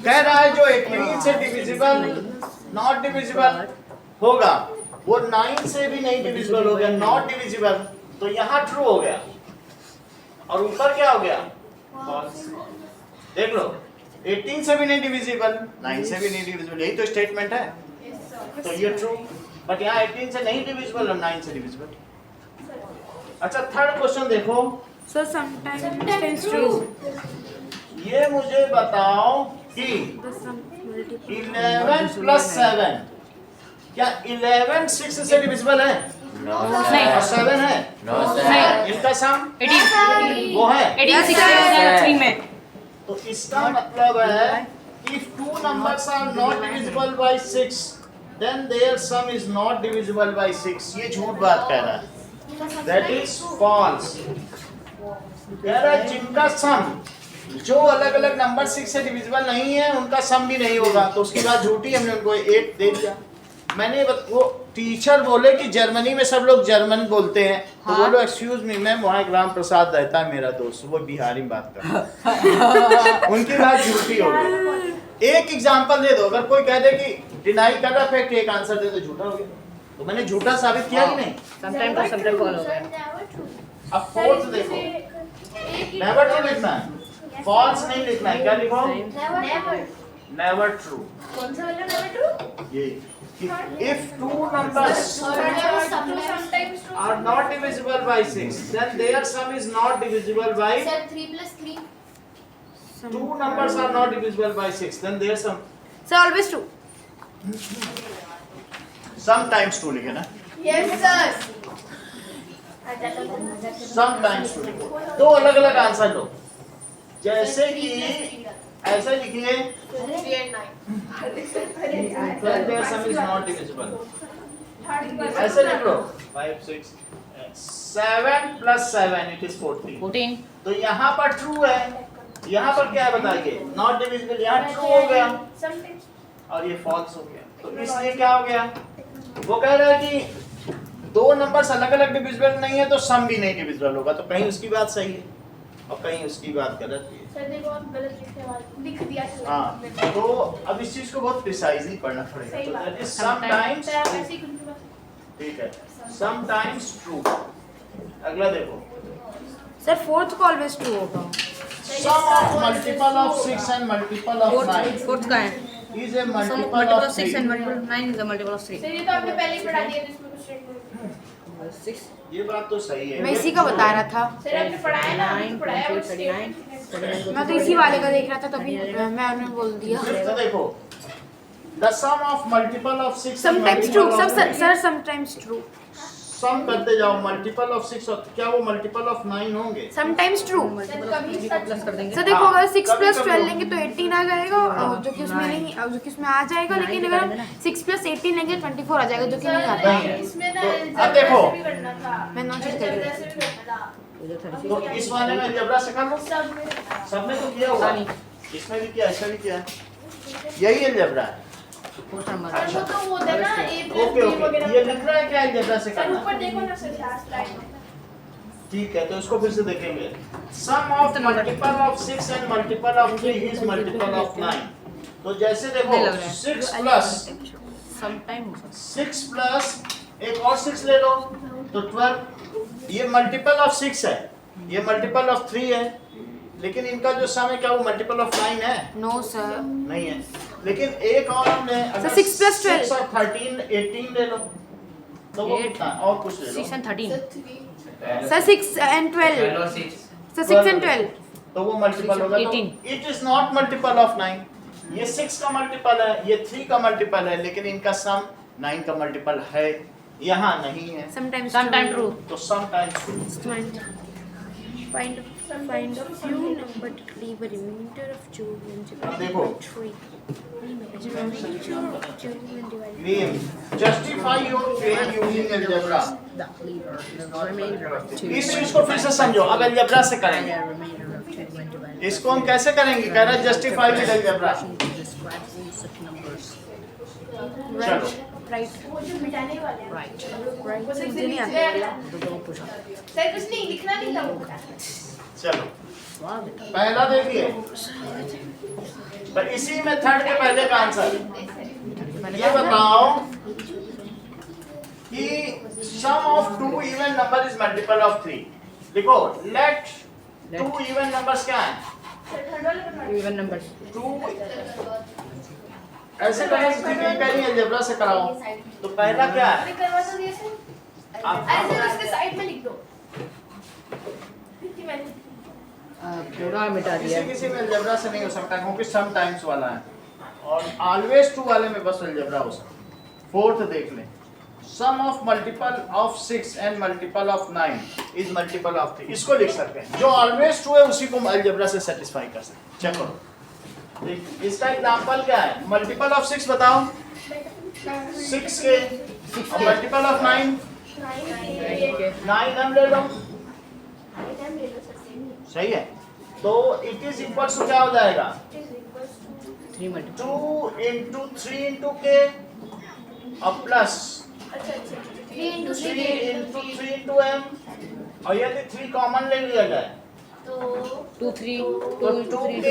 कह रहा है जो 18 से डिविजिबल नॉट डिविजिबल होगा वो 9 से भी नहीं डिविजिबल हो गया, नॉट डिविजिबल, तो यहाँ ट्रू हो गया और ऊपर क्या हो गया? फॉल्स। देख लो 18 से भी नहीं डिविजिबल, 9 से भी नहीं डिविजिबल, यही तो स्टेटमेंट है। तो ये ट्रू, बट यहाँ 18 से नहीं डिविजिबल और 9 से डिविजिबल। अच्छा थर्ड क्वेश्चन देखो। Sir sometimes true. ये मुझे बताओ कि 11 प्लस 7, क्या 11 6 से डिविजिबल है? नहीं। और 7 है? नहीं। इनका सम 18 वो है। 18 6 हो जाएगा 3 में। तो इसका मतलब है if two numbers are not divisible by 6 then their sum is not divisible by 6। ये झूठ बात कह रहा है, that is false। कह रहा है जिनका सम, जो अलग अलग नंबर 6 से डिविजिबल नहीं है उनका सम भी नहीं होगा। तो उसकी बात झूठी, हमने उनको 8 दे दिया। मैंने वो टीचर बोले कि जर्मनी में सब लोग जर्मन बोलते हैं, तो बोलो एक्सक्यूज मी मैम, वहाँ एक राम प्रसाद रहता है मेरा दोस्त, वो बिहारी में बात करता है। उनकी बात झूठी हो गई। एक एग्जांपल दे दो, अगर कोई कह दे कि डिनाई कर रहा फैक्ट, एक आंसर दे तो झूठा हो गया। तो मैंने झूठा साबित किया कि नहीं? समटाइम तो समटाइम फॉलो हो गया। अब फोर्थ देखो, नेवर ट्रू लिखना है, फॉल्स नहीं लिखना है। क्या लिखो? Never true. कौन सा वाला नेवर ट्रू? ये if two numbers are not divisible by 6 then their sum is not divisible by Sir, 3 plus 3. two numbers are not divisible by 6 then their sum sir always true. sometimes true लिखे ना, Yes sir. sometimes true लिखो। दो अलग अलग answer लो, जैसे कि ऐसे लिखिए 3 and 9. then their sum is not divisible। ऐसे लिख लो 5 6 7 plus 7 it is 14। 14 तो यहाँ पर ट्रू है, यहाँ पर क्या है बताइए? नॉट डिविजिबल, यहाँ ट्रू हो गया और ये फॉल्स हो गया। तो इसलिए क्या हो गया? वो कह रहा है कि दो नंबर्स अलग अलग डिविजिबल नहीं है तो सम भी नहीं डिविजिबल होगा। तो कहीं उसकी बात सही है और कहीं उसकी बात गलत है। सर देखो आप गलत लिखने वाले लिख दिया। हाँ, तो अब इस चीज को बहुत प्रिसाइजली पढ़ना पड़ेगा। सही तो बात। that is sometimes सर आप true। ऐसे ही कंफ्यूज। ठीक है, sometimes true। अगला देखो, सर फोर्थ को ऑलवेज ट्रू होगा। sum of multiple of 6 and multiple of 9 fourth का है। is a Sum of multiple multiple of of 6 and 3। multiple of 9 is a multiple of 3। Sir ये तो आपने पहले ही पढ़ा दिया, जिसमें कुछ नहीं। 6 ये बात तो सही है। मैं इसी का बता रहा था। सर आपने पढ़ाया ना, आपने 9 पढ़ाया 28 वो 39 मैं तो इसी वाले का देख रहा था, तभी मैंने बोल दिया। तो देखो, the sum of multiple of 6 and sometimes true. multiple of sir 9। Sir sometimes true. Sum करते जाओ, मल्टीपल ऑफ 6 और क्या वो मल्टीपल ऑफ 9 होंगे? Sometimes true. सर कभी सच प्लस कर देंगे। सर देखो अगर 6 कभी प्लस कभी 12 हो। लेंगे तो 18 आ जाएगा, और जो कि उसमें नहीं, जो कि उसमें आ जाएगा, लेकिन अगर हम 6 प्लस 18 लेंगे 24 आ जाएगा, जो कि नहीं आता है। इसमें ना तो अब देखो। भी करना था। मैं नौ चीज कर रही हूँ। जबरदस्ती भी करना था। तो इस वाले में अलजेब्रा से कर लो, सब में था। सबने तो किया होगा, इसमें भी किया, इसमें भी किया, यही अलजेब्रा है। Fourth number. सर वो तो वो होता है ना a plus okay b okay, वगैरह। ये लिख रहा है क्या अलजेब्रा से सर करना? ऊपर देखो ना सर, लास्ट लाइन में। ठीक है, तो इसको फिर से देखेंगे। Sum of multiple of 6 and multiple of 3 is multiple of 9। तो जैसे देखो 6 प्लस समटाइम हो सकता 6 प्लस एक और 6 ले लो तो 12। ये मल्टीपल ऑफ 6 है, ये मल्टीपल ऑफ 3 है, लेकिन इनका जो सम है क्या वो मल्टीपल ऑफ 9 है? No sir. नहीं है। लेकिन एक और हमने अगर 6 plus 12 6 और 13 18 ले लो तो वो 8 कितना? और कुछ ले 6 लो and 13 sir 3 sir 6 and 12। Sir 6 and 12। तो वो मल्टीपल होगा। 18। It is not multiple of 9। ये 6 का मल्टीपल है, ये 3 का मल्टीपल है, लेकिन इनका सम 9 का मल्टीपल है, यहाँ नहीं है। Sometimes sometime true. तो sometimes Find a few number to leave a remainder of 2 when अब divided देखो। by 3. Remainder of 2 when divided by claim, justify your claim using algebra. the remainder of 2 इस चीज को फिर से समझो, अब अलजेब्रा से करेंगे। remainder of 2 when divided इसको हम कैसे करेंगे? कह रहा है justify with algebra. describe all such numbers चलो right. वो जो मिटाने वाले हैं। right Right. वो मुझे नहीं नीचे आता। है ना। दो पुश सर कुछ नहीं लिखना नहीं था वो बताना। चलो वाह बेटा पहला देखिए, पर इसी मेथड के पहले का आंसर ये बताओ कि sum of two even number is multiple of 3। लिखो लेट टू इवन नंबर्स क्या है? Even numbers. 2 ऐसे करने से ठीक है, पहले अलजेब्रा से कराओ। तो पहला क्या है? अरे करवा तो दिया सर। अरे सर उसके साइड में लिख दो। पूरा मिटा दिया। किसी किसी में अलजेब्रा से नहीं हो सकता क्योंकि सम टाइम्स वाला है, और ऑलवेज टू वाले में बस अलजेब्रा हो सकता है। फोर्थ देख लें, sum of multiple of 6 and multiple of 9 is multiple of 3। इसको लिख सकते हैं, जो ऑलवेज टू है उसी को अलजेब्रा से सेटिस्फाई कर सकते हैं। चेक करो, इसका एग्जांपल क्या है? मल्टीपल ऑफ 6 बताओ, 6 के, और मल्टीपल ऑफ 9 9 हम ले लो, सही है। तो इट इज इक्वल्स टू क्या हो जाएगा? 2 into 3 into k और प्लस 3 into 3 into m, और यदि 3 कॉमन ले लिया जाए टू तो 3 2k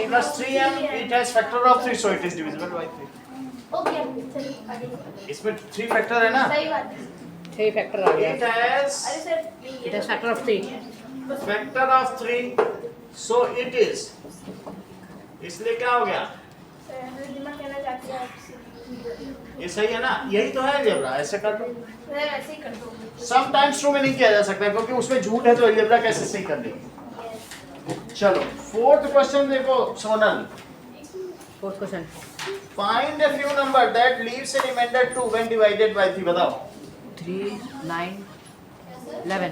plus 3m, it has factor of 3, so it is divisible by 3. Okay चलिए आगे। इसमें 3 फैक्टर है ना? सही बात है। 3 फैक्टर आ गया। It has अरे sir it has factor of 3। factor of 3, so it is, इसलिए क्या हो गया? सर दिमाग कहना चाहती है आपसे। ये सही है ना? यही तो है अलजेब्रा, ऐसे कर दो। सर ऐसे ही कर दो। समटाइम्स ट्रू में नहीं किया जा सकता क्योंकि उसमें झूठ है, तो अलजेब्रा कैसे सही कर देंगे? चलो फोर्थ क्वेश्चन देखो Sonal, fourth question, find a few number that leaves a remainder 2 when divided by 3। बताओ 3 9 11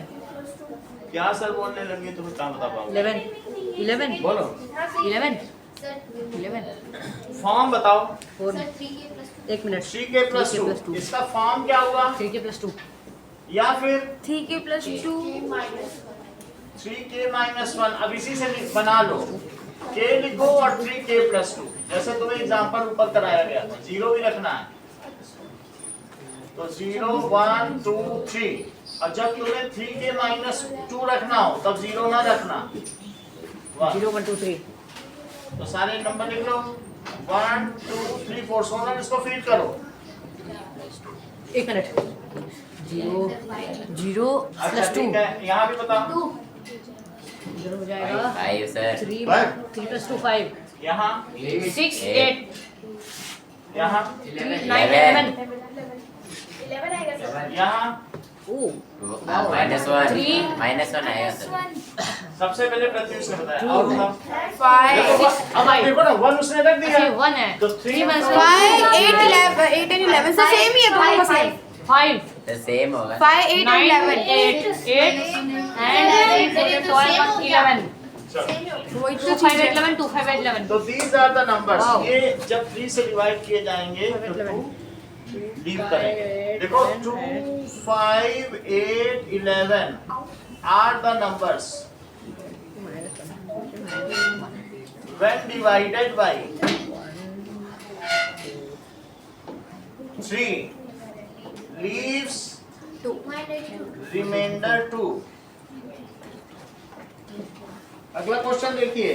क्या सर बोलने लगे, तुम्हें कहाँ बता पाओगे? 11 बोलो 11 सर 11 फॉर्म बताओ। 4 sir 3k plus 1 minute 3k plus 2, 2 इसका फॉर्म क्या हुआ? 3k plus 2 या फिर 3k plus 2 3k minus 1। अब इसी से बना लो, k लिखो और 3k plus 2, जैसे तुम्हें एग्जांपल ऊपर कराया गया था। 0 भी रखना है, तो 0 1 2 3, और जब तुम्हें 3k minus 2 रखना हो तब 0 ना रखना। 0 1 2 3। तो सारे नंबर लिख लो, 1 2 3 4। सोनल इसको फीड करो। 1 मिनट 0 0 अच्छा प्लस 2 ठीक है, यहाँ भी बताओ। 0 हो जाएगा 5 सर 3 Five. 3 plus 2 5 यहाँ 6 8 यहाँ 3 9 11 11 आएगा सर। यहाँ ओह -1 Three. -1 आएगा सर। सबसे पहले प्रत्युष ने बताया, और बताओ। 5 देखो, अब देखो ना 1 उसने रख दिया, अच्छा 1 है तो 3 3 minus 5 8 11 8 and 11 से सेम ही है दोनों का सेम। 5 तो सेम होगा। 5 8 and 11 8 8 and 11 वही 2 तो 5 चीज है। 11 2 5 11 तो these are the numbers। Wow. ये जब 3 से डिवाइड किए जाएंगे तो 2 लीव करेंगे। देखो 2 5 8 11 are the numbers when divided by 3 leaves remainder 2। अगला क्वेश्चन देखिए,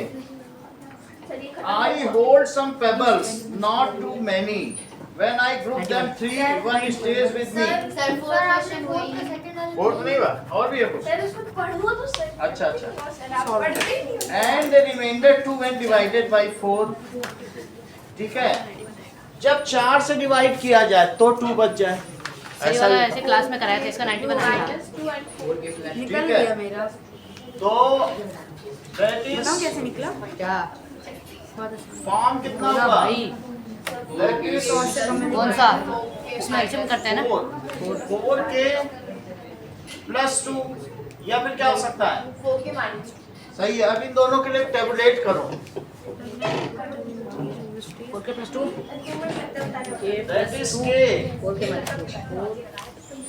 I hold some pebbles, not too many. When I group them 3, one stays with me। Sir 4 question हुई फोर्थ नहीं हुआ, और भी है कुछ? सर उसको पढ़ो तो सर। अच्छा अच्छा। सर आप पढ़ते ही नहीं हो। And the remainder 2 when divided by 4। ठीक है, जब 4 से डिवाइड किया जाए तो 2 बच जाए, सही ऐसा वाला ही। ऐसे क्लास में कराया था, इसका 91 आया था। -2 and 4 निकल ठीक है। गया मेरा। तो that बताओ is कैसे निकला? क्या फॉर्म कितना बोला हुआ? भाई That is कौन सा इसमें एल्शियम करते हैं ना 4k plus 2, या फिर क्या हो सकता है? 4 के माइनस सही है। अब इन दोनों के लिए टेबुलेट करो। 4k plus 2 That is k। 4k minus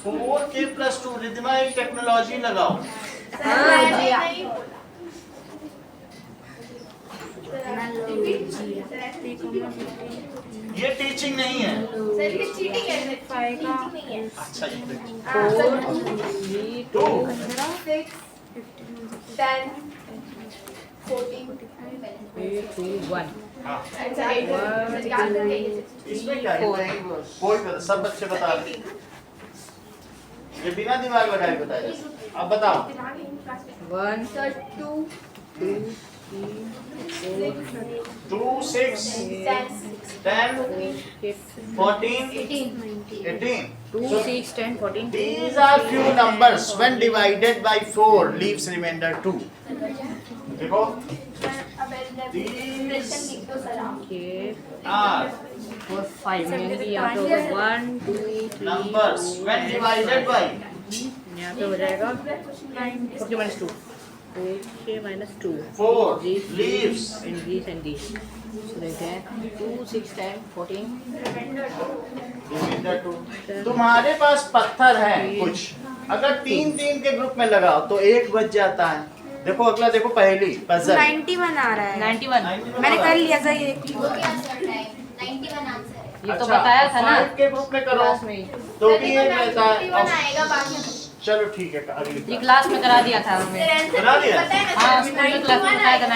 2 4k plus 2। Riddhima एक टेक्नोलॉजी लगाओ। ये टीचिंग नहीं है। सर ये चीटिंग है सर। 5 का नहीं है। अच्छा ये देखो। 4 2 6 10 14 8 2 1 हाँ, अच्छा 8 याद है ये इसमें क्या है? कोई पता, सब बच्चे बता रहे हैं। ये बिना दिमाग लगाए बताया। अब बताओ। 1 sir 2 2 2, 6, 10, 14, 18. 2, 6, 10, 14. These are few numbers when divided by 4 leaves remainder 2. देखो Okay. are 4, 5 यानी कि यहाँ पे होगा 1, 2, 3, numbers when divided by यहाँ पे हो जाएगा 40 minus 2. 4 minus 2. 4 These leaves. and these and these. So देखते हैं 2, 6, 10, 14. remainder 2. तुम्हारे पास पत्थर है कुछ, अगर 3 के ग्रुप में लगाओ तो 1 बच जाता है। देखो अगला, देखो पहली पजल 91 आ रहा है। 91। मैंने कर लिया था ये। 91 आंसर है। ये तो बताया था ना 5 के ग्रुप में करो क्लास में ही। तो भी ये रहता है। आएगा बाकी चलो ठीक है, अगली ये क्लास में करा दिया था हमें। बना दिया? हाँ, स्कूल में क्लास में बताया था